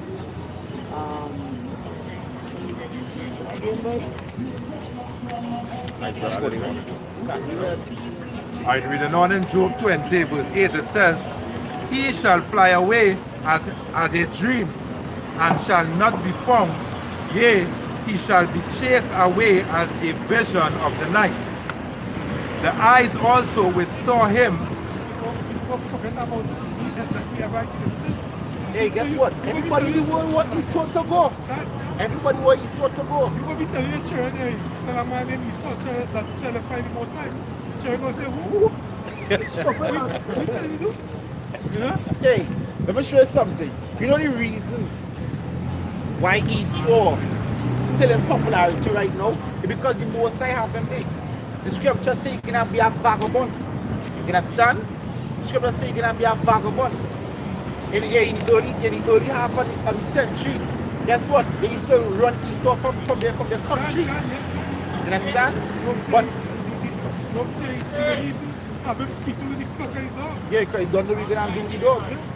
Again, boy. Alright, reading on in Job 20, verse 8, it says, He shall fly away as a dream, and shall not be found. Yea, he shall be chased away as a vision of the night. The eyes also which saw him. Forget about that we are right sisters. Hey, guess what? Everybody in the world want Esau to go. Everybody want Esau to go. You gonna be telling your children, hey, tell a man named Esau that tell to find him outside. Children gonna say, who? What you telling you do? You know? Hey, let me show you something. You know the reason why Esau still in popularity right now? It's because the Most High have him big. The scripture say he can be a vagabond. You understand? The scripture say he can be a vagabond. In the early half of the century, guess what? They used to run Esau from their country. You understand? But Don't say you don't even have him speaking with the clock is off. yeah, because he don't know we're gonna do with the dogs.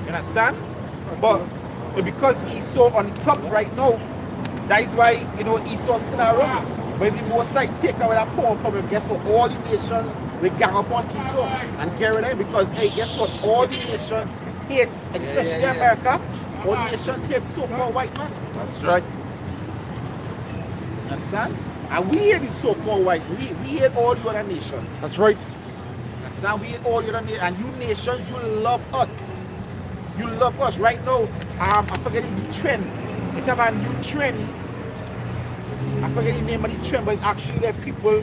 You understand? But because Esau on the top right now, that is why you know Esau still around. When the Most High take away that power from him, guess what? All the nations will gang up on Esau and get rid of him because hey, guess what? All the nations hate, especially America, all the nations hate so-called white man. That's right. Understand? And we hate the so-called white. We hate all the other nations. That's right. Understand? We hate all the other nations. And you nations, you love us. You love us. Right now, I'm forgetting the trend. We have a new trend. I forget the name of the trend, but it's actually like people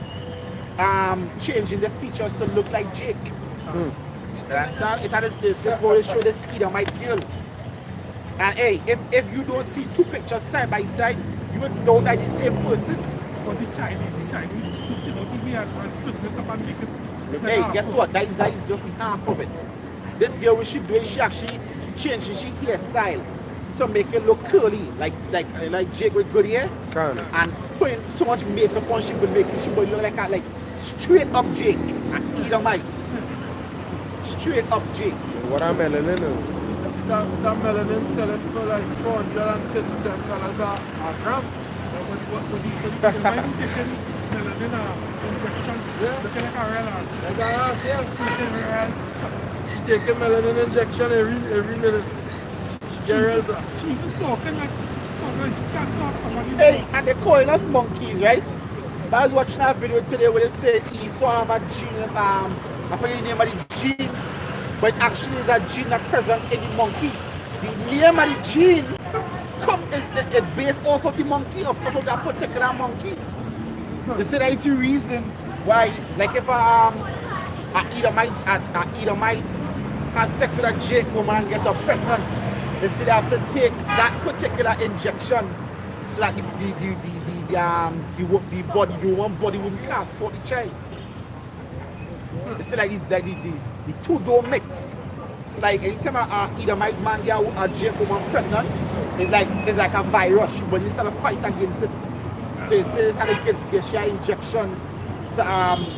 changing the features to look like Jake. You understand? It has this way to show this Edomite girl. And hey, if you don't see two pictures side by side, you would know that the same person. But the Chinese, you know, we are president of America. Hey, guess what? That is just the half of it. This girl, what she doing, she actually changing she hairstyle to make it look curly, like Jake with good hair. Can. And putting so much makeup on, she would make it, she would look like straight up Jake and Edomite. Straight up Jake. Watermelon, That melanin selling for like $437 a gram. But the might be taking melanin injection. Yeah. Looking like a real ass. Like I asked, yeah. Looking real. She taking melanin injection every minute. She get real black. She even talking like she can't talk about it. Hey, and they're calling us monkeys, right? I was watching a video today where they said Esau have a gene, I forget the name of the gene, but it actually is a gene that present in the monkey. The name of the gene is based off of the monkey, of that particular monkey. They say that is the reason why, like if an Edomite has sex with a Jake woman and get her pregnant, they say they have to take that particular injection so that the one body wouldn't cast for the child. They say like the two don't mix. So like anytime an Edomite man get a Jake woman pregnant, it's like a virus, but instead of fight against it. So it says how they get an injection to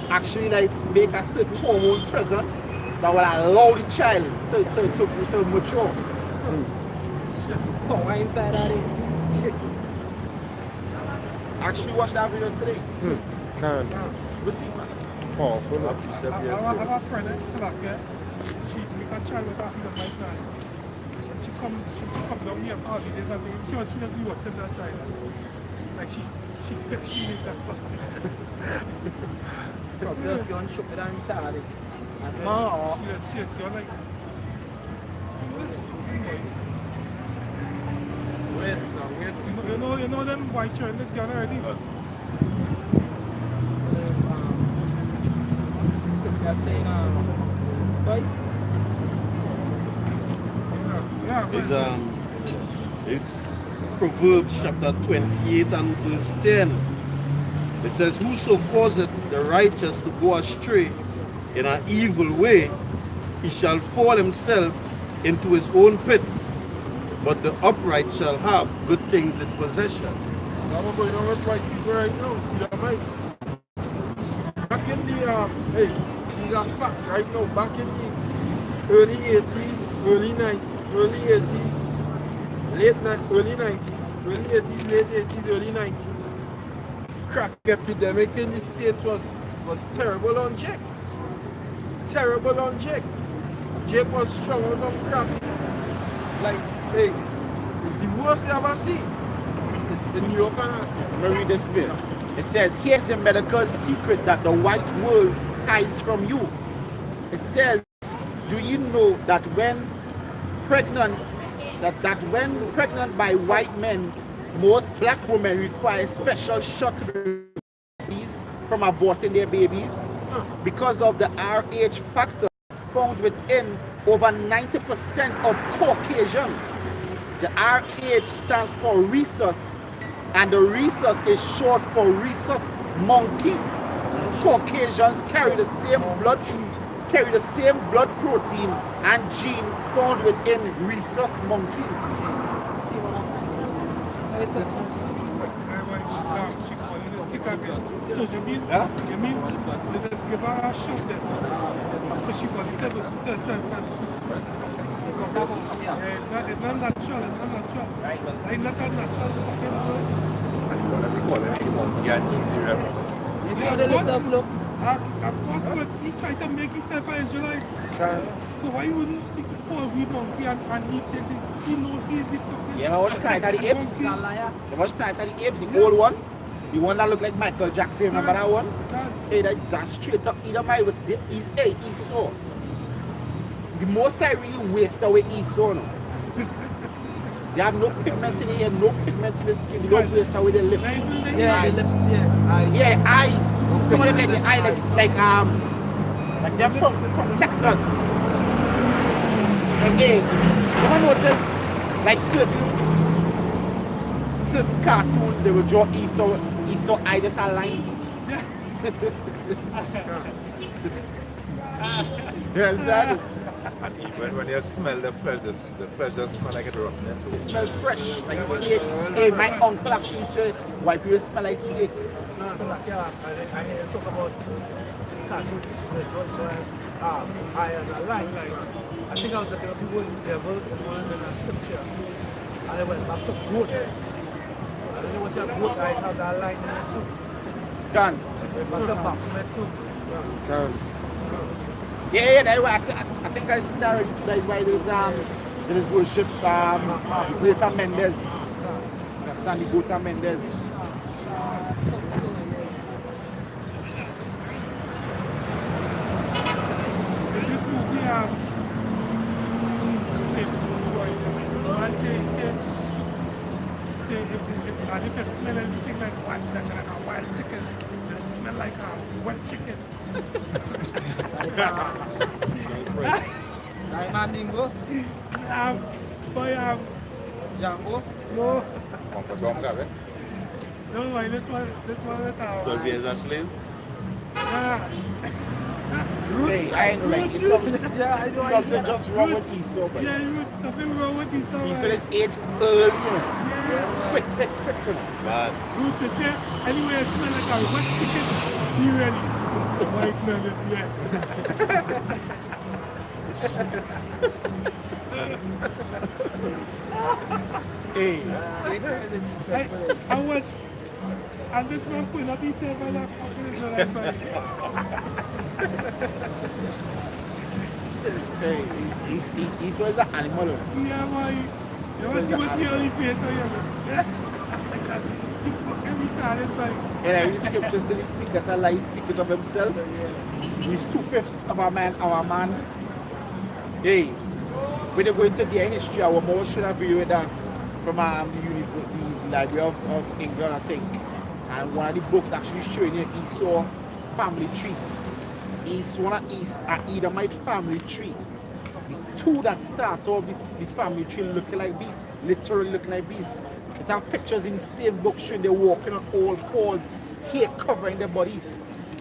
actually like make a certain hormone present that will allow the child to mature. Oh, inside of it. Actually watch that video today. Can. We'll see, man. Powerful. Like you said, I yeah. have a friend in Slovakia. She make a child with a Edomite man. And she come down here for holidays and she doesn't be watching that child. Like she made that fuck. Probably just go and shoot it and retarded. No. Yeah, shit, you're like, this fucking boy. You know them white shirt, this gun already. Scripture saying, right? Yeah, It's Proverbs chapter 28 and verse 10. It says, whoso causeth the righteous to go astray in an evil way, he shall fall himself into his own pit, but the upright shall have good things in possession. I'm going on with white people right now. You're right. Back in the, hey, these are fact right now. Back in the early 80s, early 80s, early 90s, early 80s, late 80s, early 90s. Crack epidemic in the States was terrible on Jake. Terrible on Jake. Jake was strong out of crack. Like, hey, it's the worst I ever seen. In New York and Let me read this bit. It says, here's a medical secret that the white world hides from you. It says, do you know that when pregnant by white men, most black women require special shot from aborting their babies because of the RH factor found within over 90% of Caucasians. The RH stands for rhesus, and the rhesus is short for rhesus monkey. Caucasians carry the same blood protein and gene found within rhesus monkeys. So you mean, let's give her a shot then. So she got it. It's not natural, It's not natural. Of course, but he tried to make himself an Israelite. So why wouldn't he call a monkey and he knows he's the fucking... You know what's Planet of the Apes? You watch Planet of the Apes, the old one? The one that looked like Michael Jackson, remember that one? Hey, that's straight up Edomite with the Esau. The most I really waste away Esau now. They have no pigment in the hair, no pigment in the skin, they don't waste away their lips. Yeah, the lips, yeah. Yeah, eyes. Some of them like the eye like them from Texas. Okay, you ever notice like certain cartoons they will draw Esau eye just a line? You understand? And even when you smell the flesh just smell like it rotten. It smells fresh, like snake. Hey, my uncle actually said white people smell like snake. So like, yeah, I hear you talk about cartoons, the joints, eye and a line. I think I was looking at people in the devil and one in the scripture. And I went back to goat. I don't know what your goat eye have that line in it too. Gone. Back to Baphomet too. Gone. Yeah, I think I see that already too. That is why there's worship Greater Mendez. Understand the Greater Mendez. This movie, if you smell anything like wild chicken, it smell like wet chicken. Mandingo, Boy, Jambo. no, Don't don't worry, this one is 12 years a slave. Hey, I ain't like it's something just wrong with Esau. But Yeah, Ruth, something wrong with Esau. Esau is age early, you know. Quick. Bad. Ruth, they say, anyway, it smells like a wet chicken. Be ready. White man is yes. Hey, I watch, and this man put up himself and that fucking Israelite man. hey, Esau is an animal. Yeah, boy. You want to see what he only face on you? He fuck everything. In every scripture still he speaketh a lie, he speaketh of himself. He's 2/5 of our man. Hey, when you go into their history, our more should have been with that from the Library of England, I think. And one of the books actually showing you Esau family tree. Esau and Edomite family tree. The two that start off the family tree looking like beasts, literally looking like beasts. It have pictures in the same book showing they walking on all fours, hair covering their body.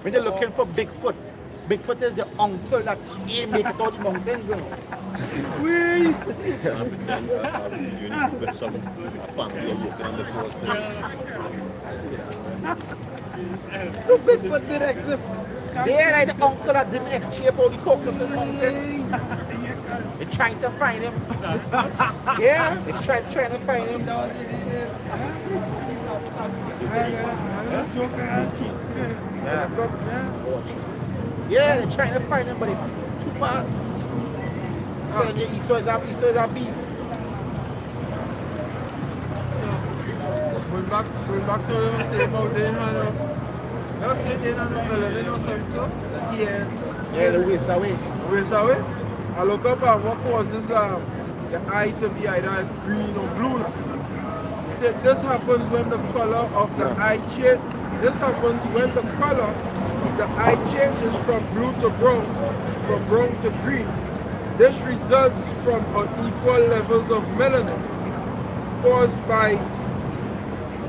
When you're looking for Bigfoot, Bigfoot is the uncle that he make it out the mountains. You know? With some family walking on the forest. I see that. So Bigfoot did exist. They're like the uncle that didn't escape all the Caucasus Mountains. They're trying to find him. Yeah, they're trying to find him. Yeah, they're trying to find him, but it's too fast. I'm telling you, Esau is a beast. Going back to what you were saying about the man. You were saying they don't know melanin or something, so? Yeah, the waste away. Waste away? I look up and what causes the eye to be either green or blue. He said this happens when the color of the eye changes. This happens when the color of the eye changes from blue to brown, from brown to green. This results from unequal levels of melanin caused by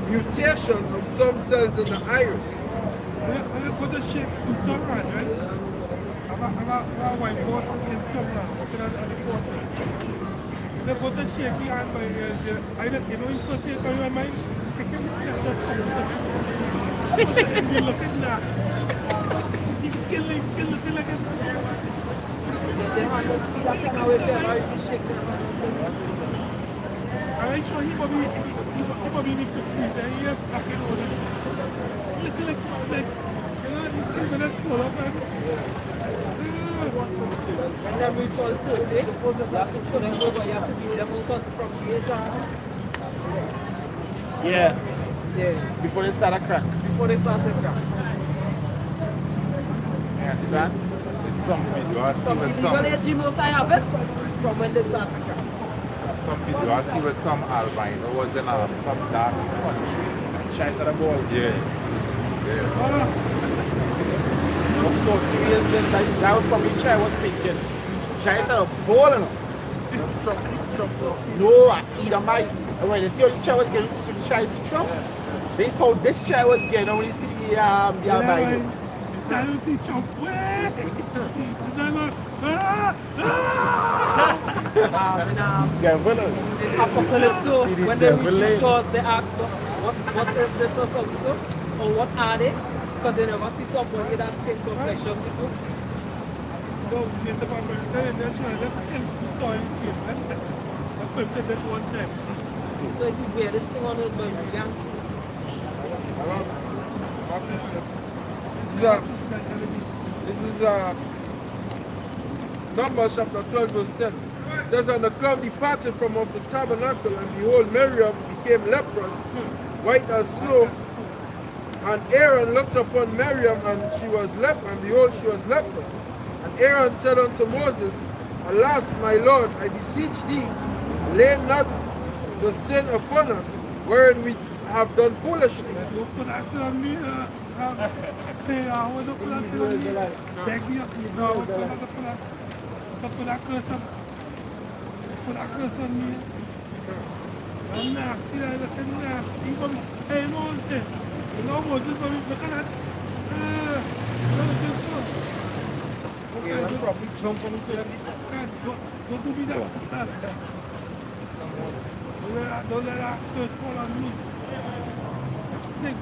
mutation of some cells in the iris. When you put the shape in some right? I'm white boss in Tonga, working on the port. They put the shape behind my I don't know if you see it on your mind. I can't just come to you look at that. He's still looking like a I'm sure he probably need to freeze and he has fucking on it. Look like you know, this is gonna fall up and When they reach all 30, you have to show them over, you have to be level 30 from the age of. Yeah, before they start a crack. Before they start to crack. You understand? It's some video I see Some with people, some, the GMOs I have it from when they start to crack. some video I see with some albino was in some dark country. Chase at the ball. Yeah. I'm so serious this that was probably Chai was thinking. Chai said a ball you know. No, Edomite. When they see how the Chai was getting to the Chai see Trump. This how this Chai was getting when you see the albino. Chai will see Trump. In Apocalypse 2, when they reach the shores, they ask what is this or something, or what are they? Because they never see someone with that skin complexion before. So, Mr. Pamela, they're sure let's kill the soil skin. I put that one time. So it's the weirdest thing on earth, but it's really true. This is Numbers chapter 12 verse 10. It says, and the cloud departed from off the tabernacle, and behold, Miriam became leprous, white as snow. And Aaron looked upon Miriam, and and behold, she was leprous. And Aaron said unto Moses, alas, my Lord, I beseech thee, lay not the sin upon us, wherein we have done foolishly. Don't put that sin on me. I want to put that sin on me. Beg me up. No, I want to put that curse on. Put that curse on me. I'm nasty. I'm looking nasty. Hey, no one thing. You know Moses, but look at that. Look at so. Aaron probably jump on each other. Don't do me that. Don't let that curse fall on me. Stick.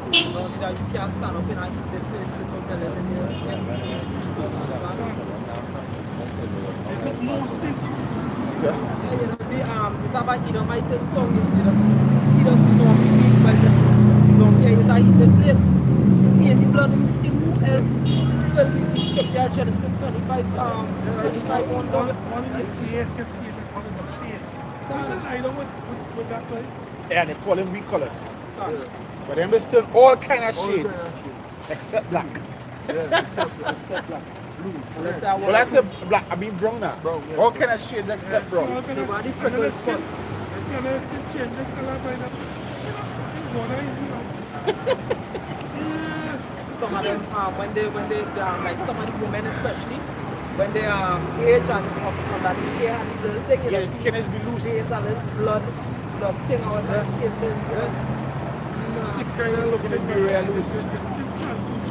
Only that you can't stand up in and eat this place with no belly in your skin. There's no more stick. Yeah, you know, it's about Edomite tongue. He doesn't know me eat well. Down here is a heated place. Seeing the blood in his skin, who else? Filled with the scripture, Genesis 25, 25, 1 down. One in the face, you see it, one in the face. I don't with that play. Yeah, they call him recolored. But them just turn all kind of shades. Except black. Except black. Unless they are Well, I said black, I mean brown now. Brown, yeah. All kind of shades except brown. Nobody freckle spots. It's your last skin change the color by the Some of them, when they like some of the women especially, when they age and on that hair and little thing, Yeah, the skin is be loose. there's a little blood thing out their faces. Sick kind of Skin is be real loose.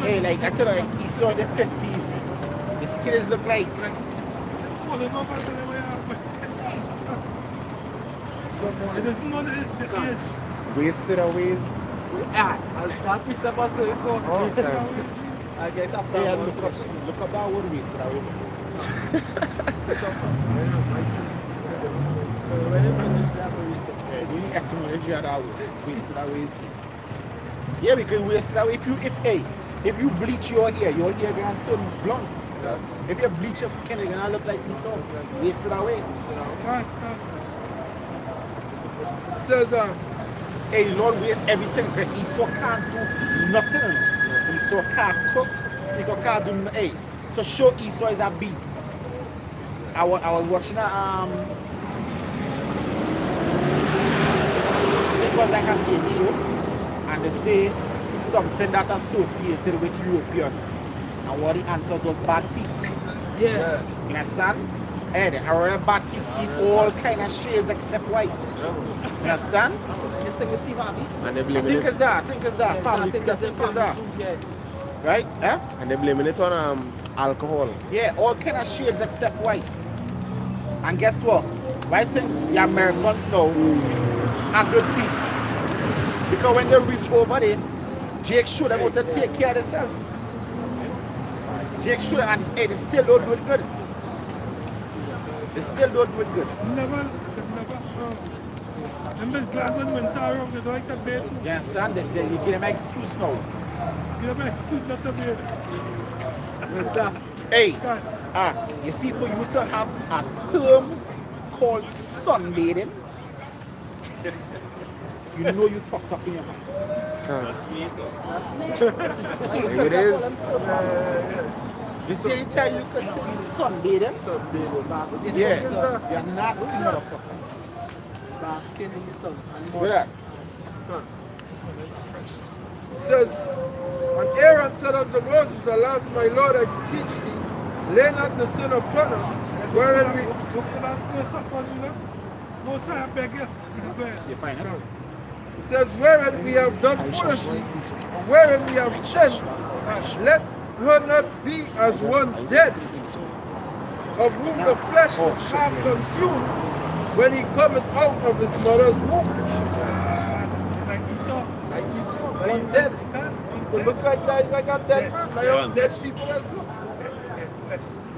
Hey, like I tell you, like, he saw in the 50s. The skin is look like falling over to the way up. It is not the age. Wasted away. As that precept was going for, I get after yeah, one. look up that word wasted away. When they finish that, we respect. Yeah, the etymology of that word, wasted away. is- Yeah, because wasted away. If you bleach your hair gonna turn blonde. If you bleach your skin, you're gonna look like Esau. Wasted away. Says, Hey, Lord waste everything, but Esau can't do nothing. Esau can't cook. Esau can't do nothing. Hey, to show Esau is a beast. I was watching a it was like a game show, and they say something that associated with Europeans, and what the answers was bad teeth. Yeah. You understand? Hey, they have bad teeth, all kind of shades except white. You understand? You think you see Harvey? And they I blaming think it. it's that. Family, I think it's that. Yeah. Right? Eh? And they blaming it on alcohol. Yeah, all kind of shades except white. And guess what? I think the Americans now have good teeth. Because when they reach over there, Jake should have to take care of themselves. Jake should have, and hey, they still don't do it good. They still don't do it good. Never. I'm just glad when went around the like a bed. You understand? You give them an excuse now. You have an excuse not to bed. Hey, you see, for you to have a term called sunbathing, you know you fucked up in your mind. Maybe it is. You see, anytime you can say you sunbathing, yeah, you're a nasty motherfucker. Basking in the sun. And Look at that. says, and Aaron said unto Moses, Alas, my Lord, I beseech thee, lay not the sin upon us, wherein we... You find it? It says, wherein we have done foolishly, wherein we have sinned, let her not be as one dead, of whom the flesh is half consumed, when he cometh out of his mother's womb. Like Esau, but he's dead. He look like that, he's like a dead man, like Yeah. dead people as well.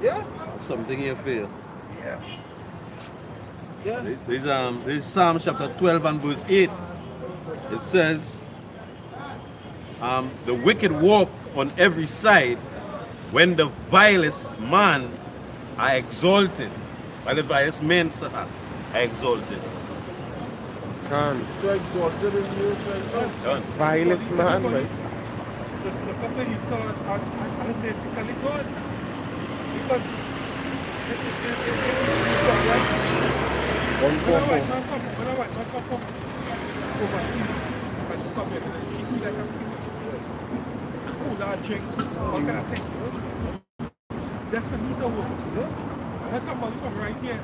Yeah? Something you feel. Yeah. Yeah. There's Psalm chapter 12 and verse 8. It says, the wicked walk on every side when the vilest man are exalted. While the vilest men are exalted. So exalted in you, right? Vilest man, right? Just look up the Esau and basically God. Because when a white man come from overseas and you come here to the street, you like a cool or drinks, what kind of thing. That's for me to work. And that's somebody from right here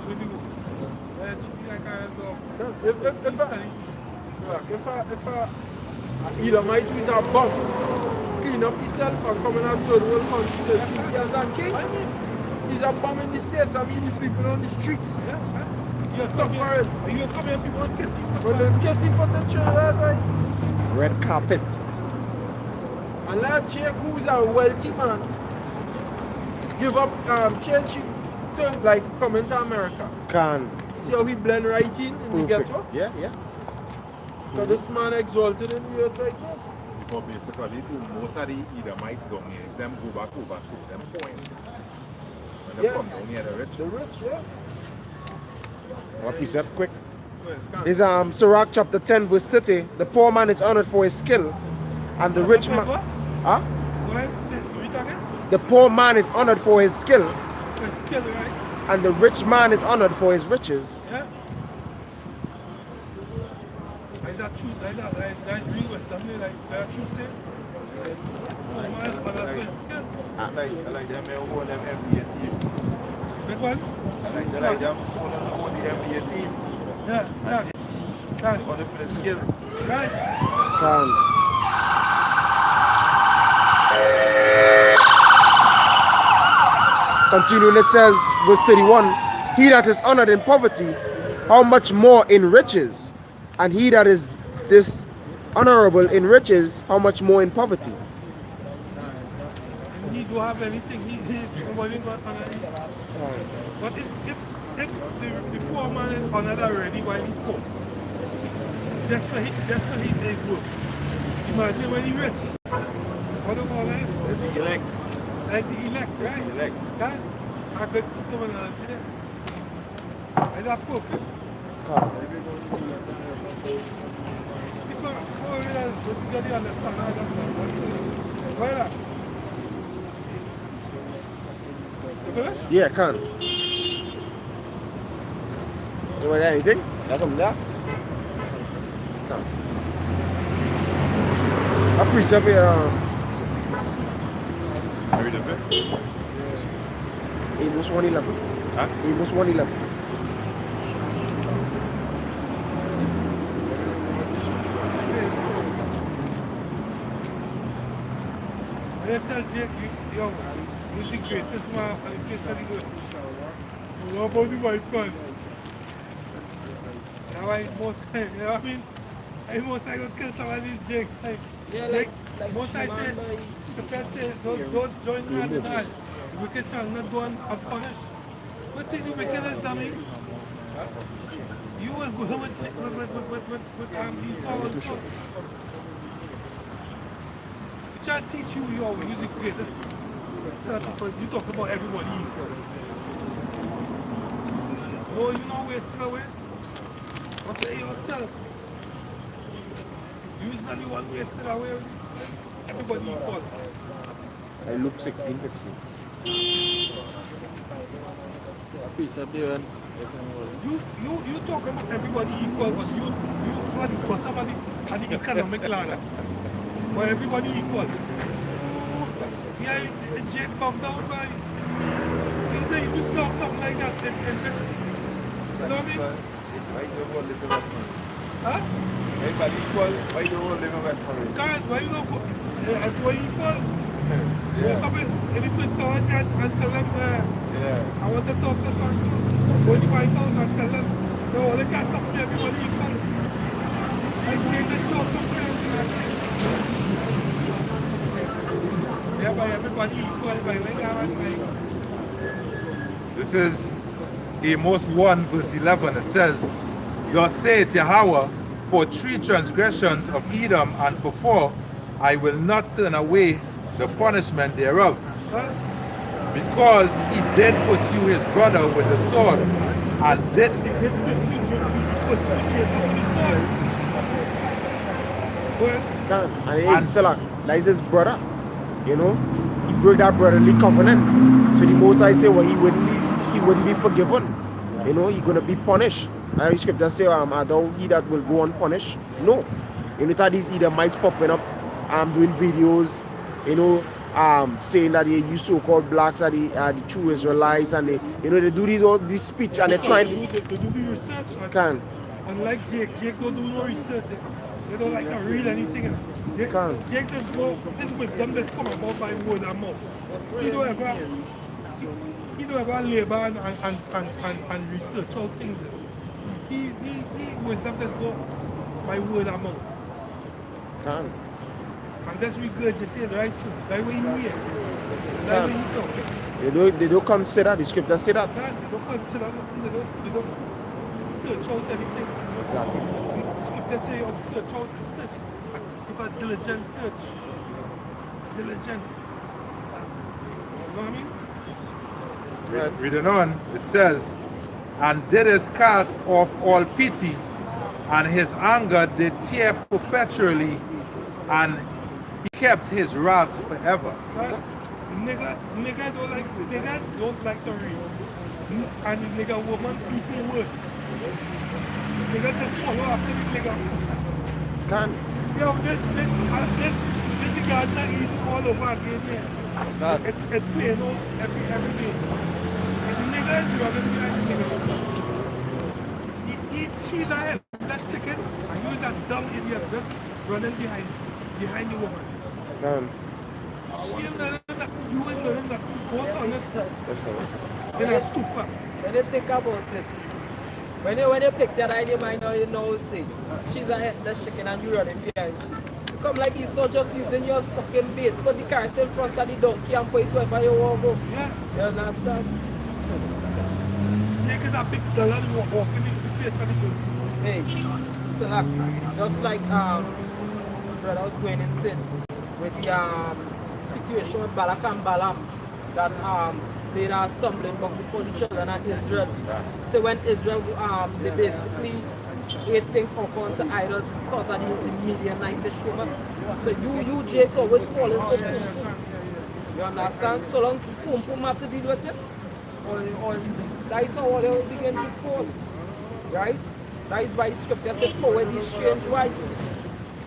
with you. Either might use a bomb, clean up himself and come in a third world country to think as a king. He's a bomb in the States, I mean he's sleeping on the streets. You're suffering. You come here, people want to kiss you. But they kiss you for the Trinidad, right? Red carpet. And like Jake, who is a wealthy man, give up, change him to like coming to America. Can. See how he blend right in the Perfect. ghetto? Yeah, yeah. So this man exalted in the earth right now. Because basically, most of the Edomites down here, them go back over, so them point. When they Yeah. come down here, the rich. The rich, yeah. What we said quick? Is Sirach chapter 10 verse 30. The poor man is honored for his skill, and the rich man. Huh? Go ahead, read again. The poor man is honored for his skill, His skill, right? and the rich man is honored for his riches. Yeah. Is that true? That's real wisdom, like that true say? Poor man is honored for his skill. I like them who them NBA team. Big one? I like them who the NBA team. Yeah, yeah. Right. On for the skill. Right. Continuing, it says, verse 31, he that is honored in poverty, how much more in riches? And he that is dishonorable in riches, how much more in poverty? And he don't have anything, he's nobody got honored. But if the poor man is honored already while he's poor, just for his works. Imagine when he's rich. What do you call that? That's the elect. Like the elect, right? The elect. That, I could come and answer that. Is that perfect? People really understand how that's well. You finish? Yeah, I can. You want anything? That's something there? Can. A precept here. Read the verse. Amos 1:11. Huh? Amos 1:11. I tell Jake, yo, you're the greatest man on the face of the earth. What about the white man? Now I most time, you know what I mean? I most I go kill someone in Jake. Yeah, Like like most I say, the first say, don't join hand in hand. The wicked shall not go unpunished. What is the wickedest, dummy? You will go with Esau also. It shall teach you your music greatest. You talk about everybody equal. No, you know wasting away. What's it yourself? You's not the one wasting away. Everybody equal. Luke 16:15. You talk about everybody equal, but you at the bottom of the economic ladder. But everybody equal. Yeah, Jake bumped down by. You don't even talk something like that in this. You know what I mean? Why you don't live in Westmoreland? Huh? Everybody equal. Why you don't live in Westmoreland? Guys, why you don't go? Everybody equal. Go come in the Twin Towers and tell them, I want to talk to someone. Go to the White House and tell them, no, they can't stop me, everybody equal. And change the talk somewhere. Yeah, but everybody equal by like that. This is Amos 1 verse 11. It says, thus saith Yahweh, for 3 transgressions of Edom, and for 4, I will not turn away the punishment thereof. Because he did pursue his brother with the sword, and did and Salak, like his brother, you know, he broke that brotherly covenant. So the Most High say, well, he wouldn't be forgiven. You know, he's gonna be punished. And the scripture say, although he that will go unpunished, no. You know, that these Edomites popping up, doing videos, you know, saying that they use so-called blacks are the true Israelites, and they, you know, they do all this speech, and they're trying to do the research. Can. Unlike Jake don't do no research. They don't like to read anything. Jake just go, this wisdom just come about by word and mouth. He don't ever labor and research all things. He wisdom just go by word and mouth. Can. And that's regurgitated right through. That's what he hear. That's what he talk. They don't consider, the scripture say that. They don't consider nothing. They don't search out anything. Exactly. The scripture say you search out, search. Give a diligent search. Diligent. You know what I mean? reading on, it says, and didst cast off all pity, and his anger did tear perpetually, and he kept his wrath forever. Niggas don't like to read. And the nigga woman even worse. Niggas just follow after the nigga. Can Yo, this the gardener eating all over again here. It's playing out every day. And the nigga is running behind the nigga. She's a headless chicken, and you is that dumb idiot just running behind the woman. can. She is learning that, you ain't learning that, both on it. Listen. In a stupor. When you think about it, when you picture that in your mind, you know, say, she's a headless chicken and you running behind. You come like he's not just using your fucking base, put the cart in front of the donkey and put it wherever you want to go. Yeah. You understand? Jake is a big dollar walking in the face of the girl. Hey, so like, just like brother was going into it with the situation with Balak and Balaam, that they are stumbling block before the children of Israel. So when Israel they basically ate things off onto idols because of the Midianite woman. So you Jake's always falling for pum pum. You understand? So long as pum pum have to deal with it, or that is how all they will begin to fall. Right? That is why scripture says, power these strange wives.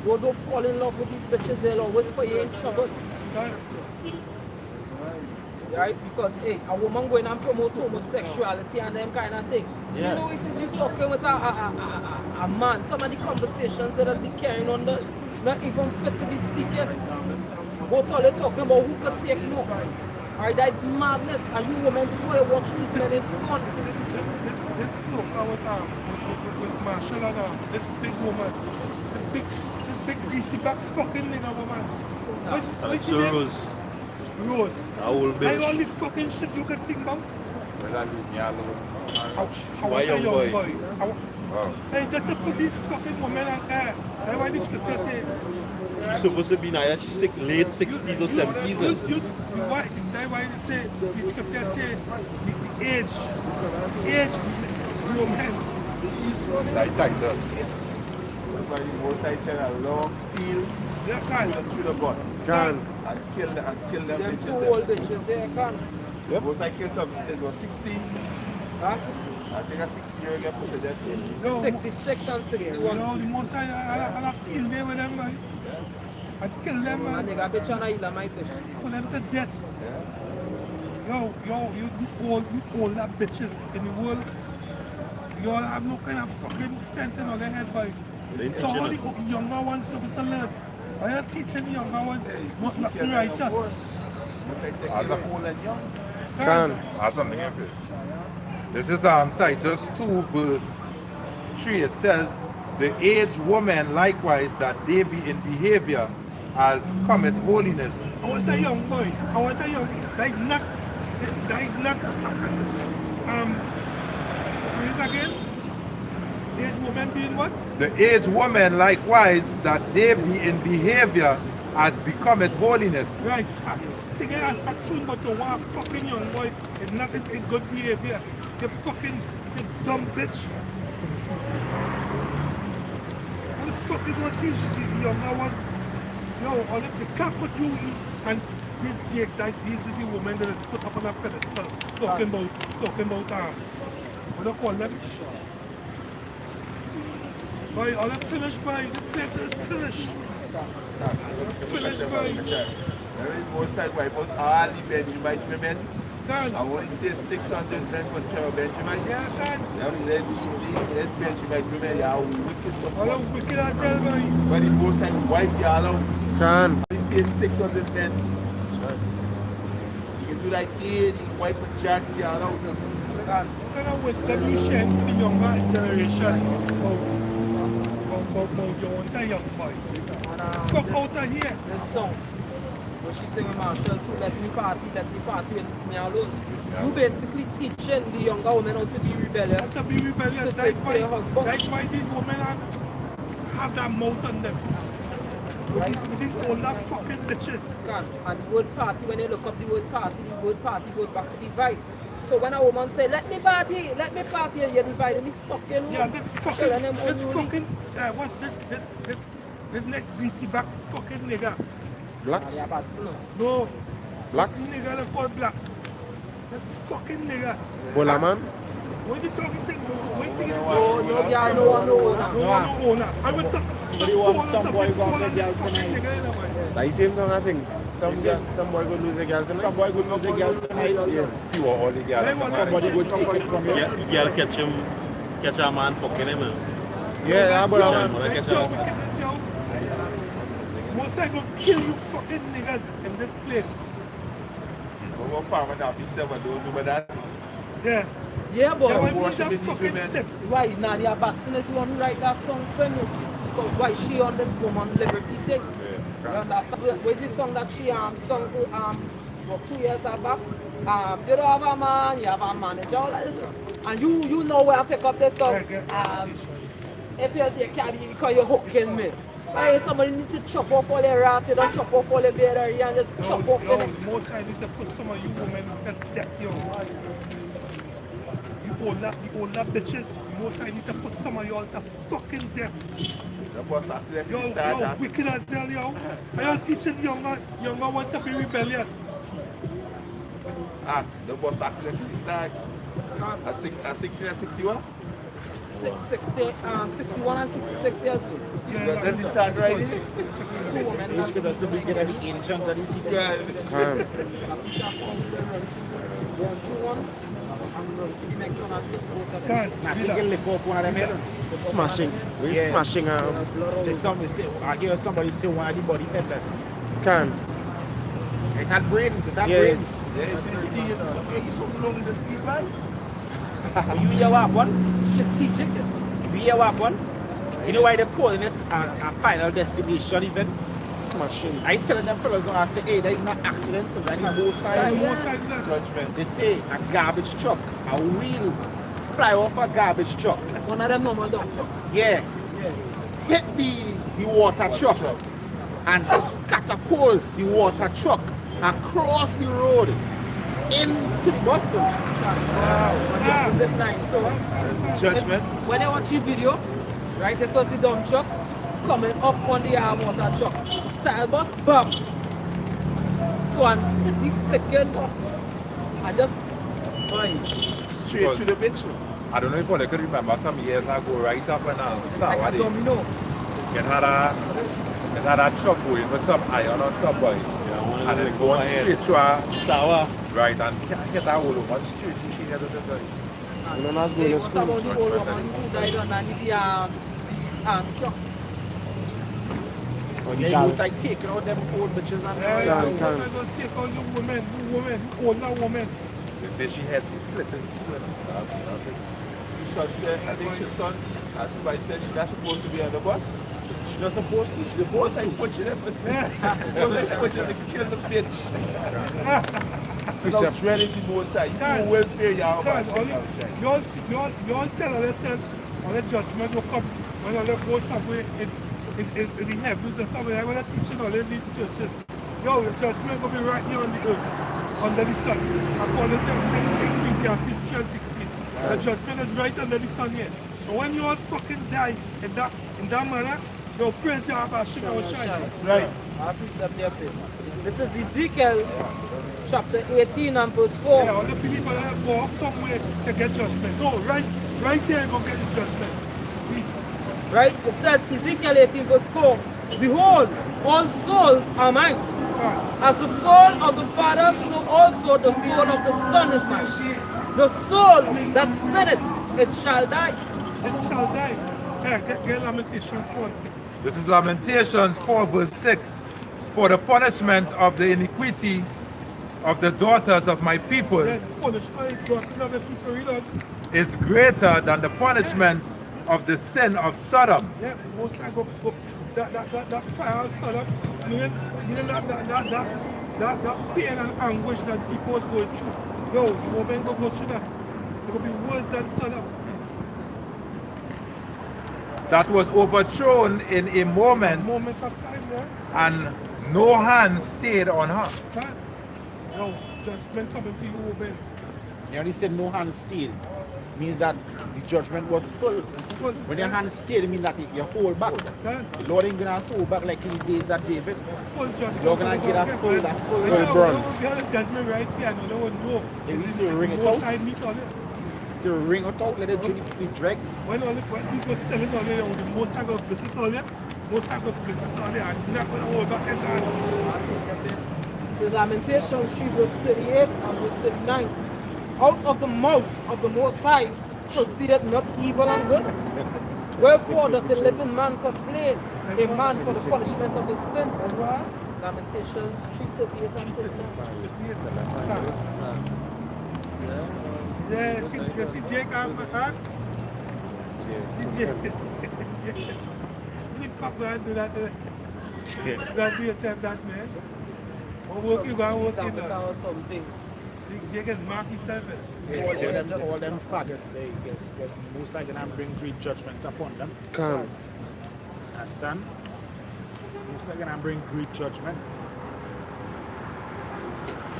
You don't fall in love with these bitches, they'll always put you in trouble. Right? Because hey, a woman going and promote homosexuality and them kind of thing. Yeah. You know it is you talking with a man. Some of the conversations that has been carrying on the not even fit to be speaking. What are they talking about? Who could take no? Alright, that madness. And you women before you watch these men in scorn. This look with Marshall and this big woman. This big greasy back fucking nigga woman. That's Rose. Rose. I will I bitch. only fucking shit you could sing about. I Why young boy? Hey, just to put this fucking woman on air. That's why this scripture say. She's supposed to be now, she's late 60s or 70s. Why? That's why they say, the scripture say, the age woman. Like Titus. That's why the Most High said a long steel through the bus. Can. And kill them Them bitches. two old bitches, they can't. Most High killed some sisters was 60. Huh? I think a 60-year-old get put to death. 66 and 61. No, the most I feel there with them, man. I kill them, And man. they got bitch and I eat my bitch. Put them to death. Yo, you all that bitches in the world. You all have no kind of fucking sense in all their head, boy. So all the younger ones supposed to learn. I am teaching the younger ones not to be righteous. Most High said kill old and young. Can. I have something in this. This is Titus 2 verse 3. It says, the aged woman likewise that they be in behavior as commit holiness. I want a young boy. I want a young. That is not. Read again. This woman being what? The aged woman likewise that they be in behavior as becometh holiness. Right. Singing a tune, but you want a fucking young boy. It's not in good behavior. You fucking dumb bitch. What the fuck is going to teach the younger ones? Yo, all of the cap what you eat and this Jake, these are the women that is put up on a pedestal talking about what do you call them? Boy, all that finished, boy. This place is finished. Finished, boy. Most High wipe out all the Benjamite women. I God. want to say 600 men for Carol Benjamin. Yeah, God. That was these Benjamite women, they are wicked. All that wicked as hell, boy. When the Most High wipe you all out, Can. he says 600 men. You can do like this, you can wipe a jack, you all out. God. What kind of wisdom you share to the younger generation about your own young boy? Fuck out of here. This song, what she singing Marshall to let me party and leave me alone. You basically teaching the younger women how to be rebellious. To be rebellious. To take care of husband. That's why these women have that mouth on them. With these older fucking bitches. And the word party, when you look up the word party goes back to divide. So when a woman say, let me party, and you're dividing the fucking room. Yeah, this Children them fucking, unruly. what's this next BC back fucking nigga. Blacks? Yeah, but no. No. Blacks? This nigga they call blacks. This fucking nigga. Bola man? When this song is sing, when singing this No, song, no girl, no one, no owner. no owner. I was Somebody want some boy go get girl tonight. Like the same song I think. Some boy go lose a girl tonight. Some boy go lose the girl tonight. You are all the girls. Somebody go take it from you. Girl catch a man fucking him. Yeah, that Bola man. Man, catch Yo, a wickedness, yo. Most I gonna kill you fucking niggas in this place. What farmer that be 7 those over that? Yeah. Yeah, but Yeah, Why when should you these fucking women- sip. why now the Abatsiness want to write that song famous? Because why she on this woman liberty thing? You understand? Where's the song that she sung about 2 years back? You don't have a man, you have a manager, all that. And you know where I pick up this song. If you take care of me because you're hooking me. Hey, somebody need to chop off all their ass, they don't chop off all their beard area and just chop off Yo, them. most I need to put some of you women that death, yo. You older bitches, most I need to put some of y'all to fucking death. The boss athletic Yo, start yo, that. wicked as hell, yo. Are y'all teaching younger ones to be rebellious? The boss athletic start at 16 and 61. 61 and 66 years old. Yeah, Does he start riding? 2 women. This could also be getting the ancient of the city. Calm. God, I think he'll lick off one of them head. Smashing. We Yeah. smashing I hear somebody say one of the body peddlers. Can. It had brains, it had Yeah. brains. Yeah, you see the steel. You so long in the steel, right? You hear what one? Strategic. You hear what one? You know why they're calling it a final destination event? Smashing. I telling them fellas, I say, hey, there is no accident on the both sides. most I do. Judgment. They say a garbage truck, a wheel fly off a garbage truck. One of them normal dump truck. Yeah. Hit the water truck and catapult the water truck across the road into the bus. Zip line. So Judgment. when I watch the video, right, this was the dump truck coming up on the water truck. Tile bus, bam. So and the flicking bus. I just Straight to the bitch. I don't know if you could remember some years ago, right up and like a Sawadi. domino. It had a truck going with some iron on top of it. And then going straight to a Sour. right and can't get a hold of one straight. She had to You know, that's Hey, going to what school. about the old woman who died underneath the truck? Or the They gal. was like taking out them old bitches and Yeah, Can, yeah, can. most I gonna take all you women, older women. They say she had split in two. His son said, I think his son, as somebody said, she's not supposed to be on the bus. she's not supposed to. She's supposed to put you there for Supposed to put you to kill the bitch. Without training the both sides. God. You will fear your God, man. y'all tell yourself when the judgment will come, when you go somewhere in the heavens or somewhere, I'm going to teach you all in these churches. Yo, the judgment will be right here on the earth, under the sun. According to Ecclesiastes 12:16. The judgment is right under the sun here. So when you all fucking die in that manner, your praise your Abba Shema will shine. Right. I precept their faith. This is Ezekiel chapter 18 and verse 4. Yeah, all the believers that go off somewhere to get judgment. No, right here you go get the judgment. Read. Right? It says Ezekiel 18 verse 4. Behold, all souls are mine. As the soul of the Father, so also the soul of the Son is mine. The soul that sinneth, it shall die. It shall die. Yeah, get Lamentation 4:6. This is Lamentations 4 verse 6. For the punishment of the iniquity of the daughters of my people Then punishment is God. Love the people read on. is greater than the punishment of the sin of Sodom. Yeah, most I go that fire Sodom. You know that pain and anguish that people was going through. Yo, the woman go through that. It will be worse than Sodom. That was overthrown in a moment, Moment of time there. and no hand stayed on her. Yo, judgment coming to you, woman. You only said no hand stayed. Means that the judgment was full. When your hand stayed, it means that you hold back. The Lord ain't gonna hold back like in the days of David. Full judgment. You're gonna get a full burnt. We have a judgment right here. No one know. If we see ring it out, so ring it out, let it drink the dregs. When people tell it already, the most I got visit all there, most I got visit all there, and not gonna hold back his hand. So Lamentation 3 verse 38 and verse 39. Out of the mouth of the Most High proceeded not evil and good. Wherefore doth a living man complain, a man for the punishment of his sins. Lamentations 3:38 and 39. Yeah, you see Jake, huh? Jake. You fuck man, do that. That do yourself that, man. What work you got working on? Something. Jake is Marky 7. All them fathers say, yes, Most High gonna bring great judgment upon them. Come. Understand? Most High gonna bring great judgment.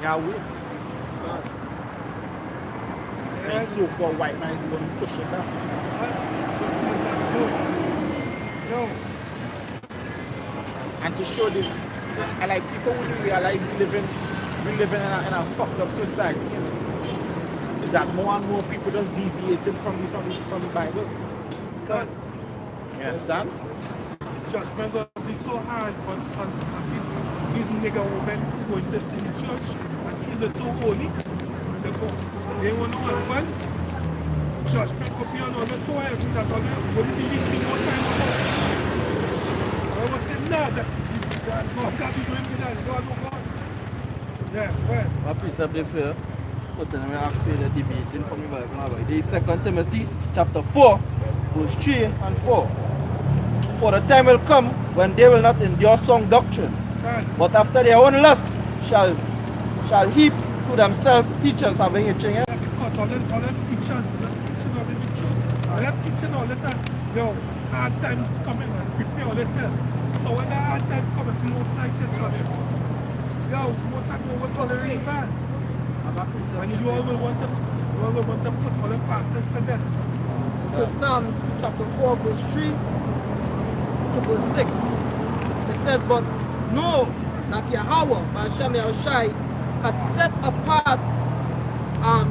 Yeah, wait. Saying so-called white man is going to push it down. No. And to show them, and like people wouldn't realize we live in a fucked up society. You know? Is that more and more people just deviating from the Bible? God. You understand? Judgment going to be so hard on these nigger women going to the church and feel they're so holy. They want to know as well. Judgment could be on all the soil that all they wouldn't believe in no time at all. I was saying, nah, that God can't be doing that. God, no God. Yeah, well. My precept is fair. But then we actually the debating from the Bible. This is 2 Timothy chapter 4, verse 3 and 4. For the time will come when they will not endure sound doctrine, but after their own lust shall heap to themselves teachers having itching ears. Because all them teachers, teaching all the truth. All them teaching all the time. Yo, hard times coming, man. Prepare all themselves. So when the hard time coming, most side tell them. Yo, most side know what color is bad. And you all will want to put all the pastors to death. So Psalms chapter 4 verse 3 to verse 6. It says, but know that Yahweh, Hashem Yahushai, hath set apart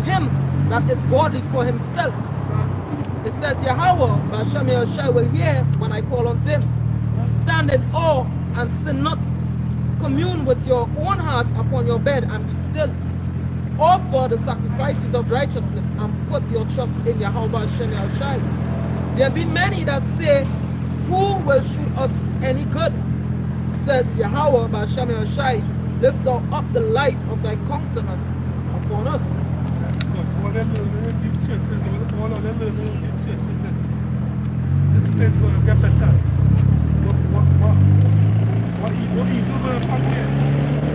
him that is godly for himself. It says, Yahweh, Hashem Yahushai will hear when I call unto him. Stand in awe and sin not. Commune with your own heart upon your bed and be still. Offer the sacrifices of righteousness and put your trust in Yahweh Hashem Yahushai. There be many that say, who will shoot us any good? Says Yahweh Hashem Yahushai, lift thou up the light of thy countenance upon us. All them learning in these churches, all of them learning in these churches, this place going to get better. What evil going to come here?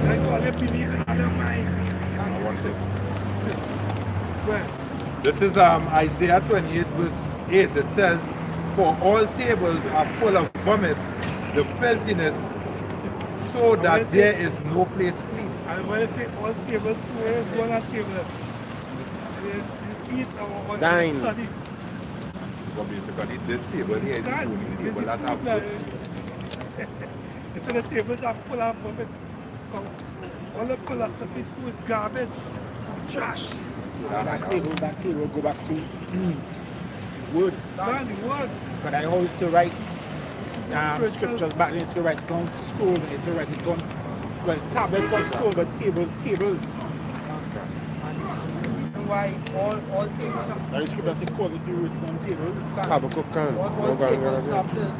That's all they believe in all their mind. This is Isaiah 28 verse 8. It says, for all tables are full of vomit, the filthiness, so that there is no place clean. And when I say all tables, where's one of tables? There's eat or Dine. study. Well, basically, this table here is the only table that have food. It's the tables are full of vomit. All the philosophies too is garbage, trash. That table go back to word. Man, the word. But I always to write scriptures back then, to write down scrolls and to write it down. Well, tablets are scroll, but tables. Why all tables? The scripture says cause it to written on tables. Habakkuk can. All tables after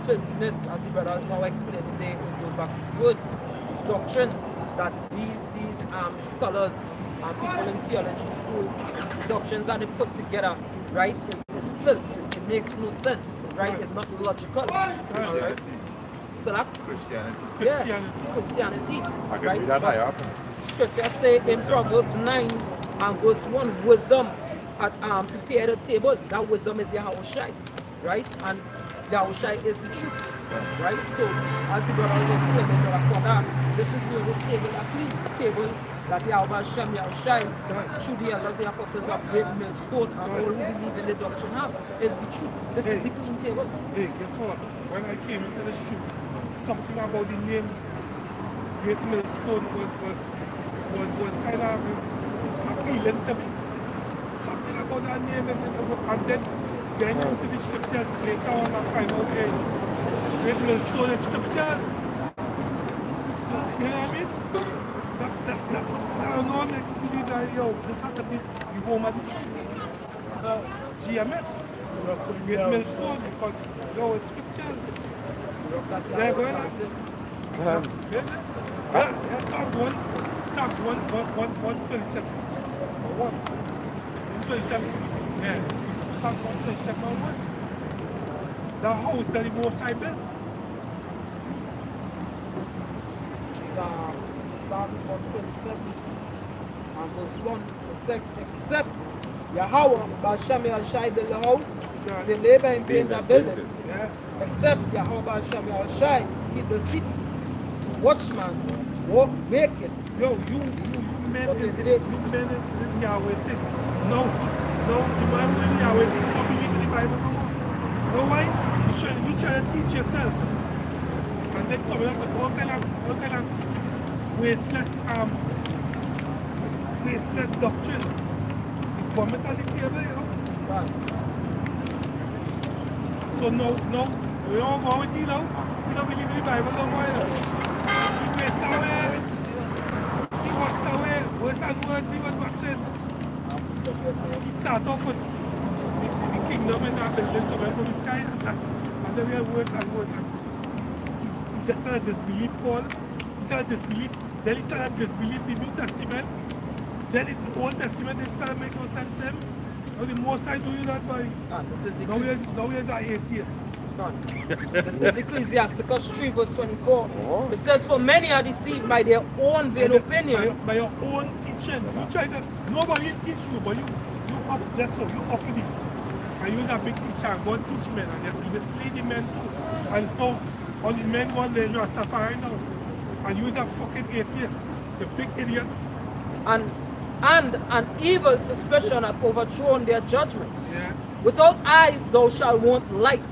filthiness, as the brother now explained today, it goes back to good doctrine that these scholars and people in theology school, doctrines that they put together, right, is filth. It makes no sense, right? It's not logical. Right? So that Christianity. yeah, Christianity. I can right? read that But higher up. Scripture say in Proverbs 9 and verse 1, wisdom had prepared a table. That wisdom is Yahushai, right? And Yahushai is the truth, right? So as the brother was explaining, this is the only table that clean. table that Yahweh Hashem Yahushai through the elders, the apostles of Great Millstone, and all who believe in the doctrine have is the truth. This is the clean table. Hey, guess what? When I came into the street, something about the name Great Millstone was kind of appealing to me. Something about that name, and then getting into the scriptures later on, I find out, hey, Great Millstone in scriptures. So, you know what I mean? I don't know, make me believe that, yo, this has to be the home of the truth. GMS. Great Millstone, because, yo, it's scriptures. They're going on. Yeah, Psalms 127. 127. Yeah. Psalms 127. The house that the Most High built. Psalms 127 and verse 1. It says, except Yahweh, Ba'ashem Yahushai build the house, they labor in vain that build it. Yeah. Except Yahweh Ba'ashem Yahushai keep the city. Watchman, walk naked. Yo, you men in Yahweh thing. No, the man in Yahweh thing don't believe in the Bible no more. You know why? You try to teach yourself. And then coming up with all kind of wasteless doctrine. You vomit on the table, you know. Right. So no, we don't go with you now. You don't believe in the Bible no more, you know. He wastes away. He walks away. Words and words he was waxing. He started off with the kingdom is a building coming from the sky, and then we have words and words. He started to disbelieve Paul. He started to disbelieve. Then he started to disbelieve the New Testament. Then the Old Testament they started to make no sense to him. Now the Most High do you that by. Now he is an atheist. This is Ecclesiasticus 3 verse 24. It says, for many are deceived by their own vain opinion. By your own teaching. You try to, nobody teach you, but you up, that's so, you up in it. And you're a big teacher, and God teach men, and you have to mislead the men too. And now, all the men want the Rastafari now. And you're a fucking atheist. You big idiot. And an evil suspicion hath overthrown their judgment. Yeah. Without eyes thou shalt want light.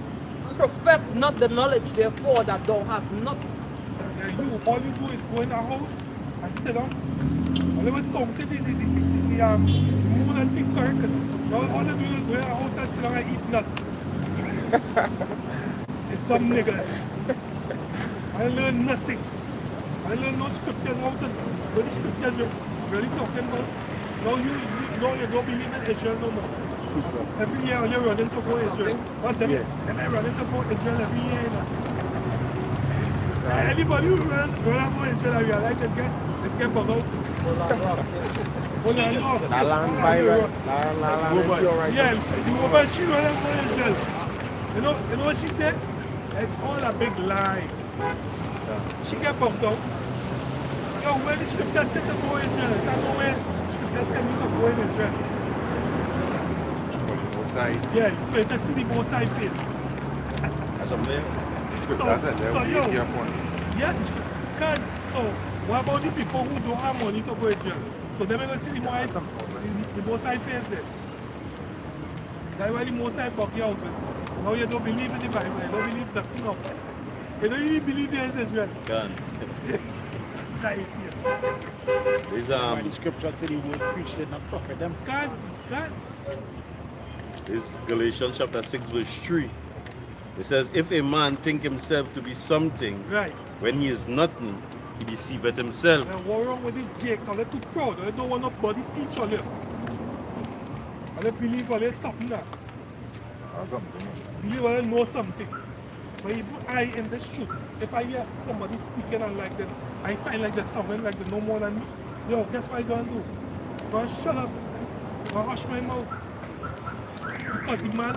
Profess not the knowledge, therefore, that thou hast not. All you do is go in the house and sit down. And it was come to the moon and think curtain. Now all you do is go in the house and sit down and eat nuts. You dumb nigga. I learned nothing. I learned no scriptures how to, what the scriptures you're really talking about. Now you don't believe in Israel no more. Every year you're running to go Israel. What them? Am I running to go Israel every year? You know? Anybody who run to go Israel, I realize let's get bug out. La land by right. Yeah, the woman she running to go Israel. You know what she said? It's all a big lie. She get bugged out. Yo, where the scripture said to go Israel? I can't know where the scripture tell me to go in Israel. Yeah, you can see the both side face. That's something. So yo, yeah, so what about the people who don't have money to go to jail? So they're going to see the both side face there. That's why the most side fuck you out, man. Now you don't believe in the Bible, you don't believe nothing of it. You don't even believe there is Israel. Gone. There's the scripture said he would preach did not profit them. God. It's Galatians chapter 6 verse 3. It says, if a man think himself to be something, Right. when he is nothing, he deceiveth himself. And what wrong with these jakes? Are they too proud? They don't want nobody teach on them. And they believe on something now. Believe on they know something. But even I in this truth, if I hear somebody speaking and like them, I find like there's someone like they know more than me. Yo, guess what I gonna do? I'm gonna shut up. I'm gonna hush my mouth. Because the man,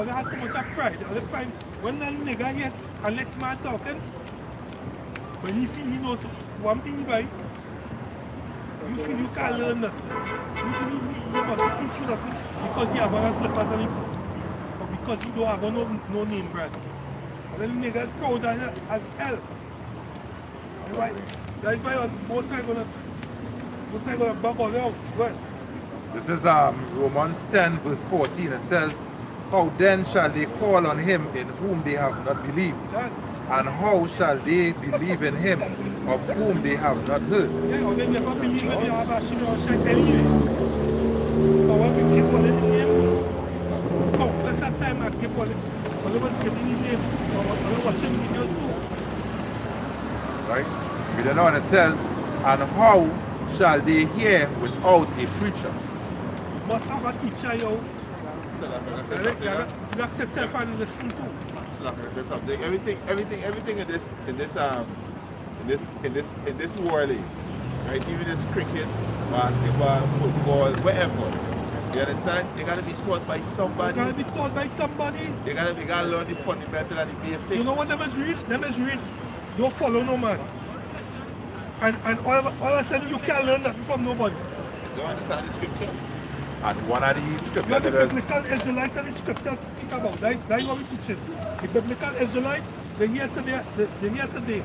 they had too much of pride. They find when that nigga hears a next man talking, when he feel he knows one thing by, you feel you can't learn nothing. You feel he must teach you nothing because he have one slippers on his foot. Or because he don't have no name brand. And then the nigga is proud as hell. That's why both sides gonna What's I gonna bug all out? Well, This is Romans 10 verse 14. It says, how then shall they call on him in whom they have not believed? that. And how shall they believe in him of whom they have not heard? Yeah, or they never believe in the Abashim or Shek anyway. But when we give all the name, countless of time I give all the, all of us give the name, or watching videos too. Right? We don't know, and it says, and how shall they hear without a preacher? Must have a teacher, yo. So like I said You something, yeah? have to sit yourself and listen to. So like I said something. Everything in this world, right? Even this cricket, basketball, football, whatever. You understand? They gotta be taught by somebody. You gotta be taught by somebody. They gotta learn the fundamental and the basic. You know what them is read? Them is read. Don't follow no man. And all of a sudden you can't learn that from nobody. You understand the scripture? And one of these You scriptures know the that is, biblical Israelites and the scriptures speak about. That's what we teaching. The biblical Israelites, they're here today. They're here today.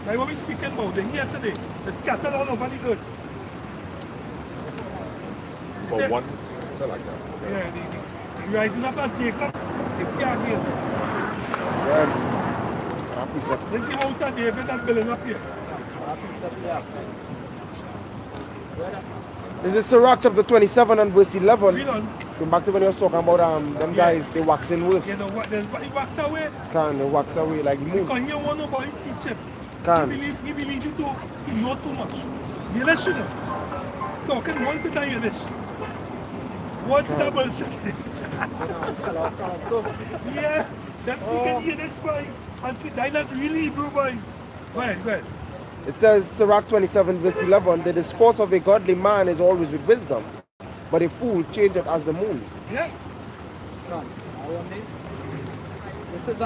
That's what we speaking about. They're here today. They're scattered all over the earth. for one, so like that. Yeah, the rising up of Jacob. It's here again. Right. Precept. This is the house of David that's building up here. This is Sirach chapter 27 and verse 11. Read on. Going back to when you was talking about them guys, they waxing worse. You know what? He walks away They wax away like moon. because he don't want nobody to teach him. Can. He believe he know too much. Yiddish, you know. Talking once a time Yiddish. Once a bullshit. So, Yeah, that's speaking Yiddish, boy. And that's not really Hebrew, boy. Well. It says, Sirach 27 verse 11, the discourse of a godly man is always with wisdom, but a fool changeth as the moon. Yeah. Done. This is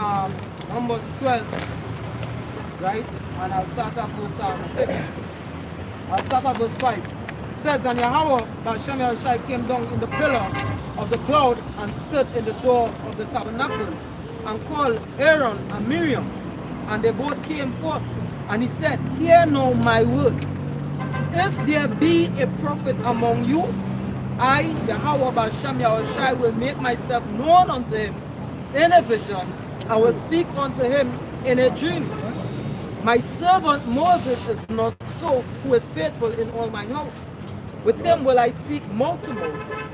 Numbers 12, right? And I'll start at verse 6. I'll start at verse 5. It says, and Yahweh, Hashem Yahushai, came down in the pillar of the cloud and stood in the door of the tabernacle and called Aaron and Miriam, and they both came forth. And he said, hear now my words. If there be a prophet among you, I, Yahweh Hashem Yahushai, will make myself known unto him in a vision, and will speak unto him in a dream. My servant Moses is not so, who is faithful in all my house. With him will I speak mouth to mouth,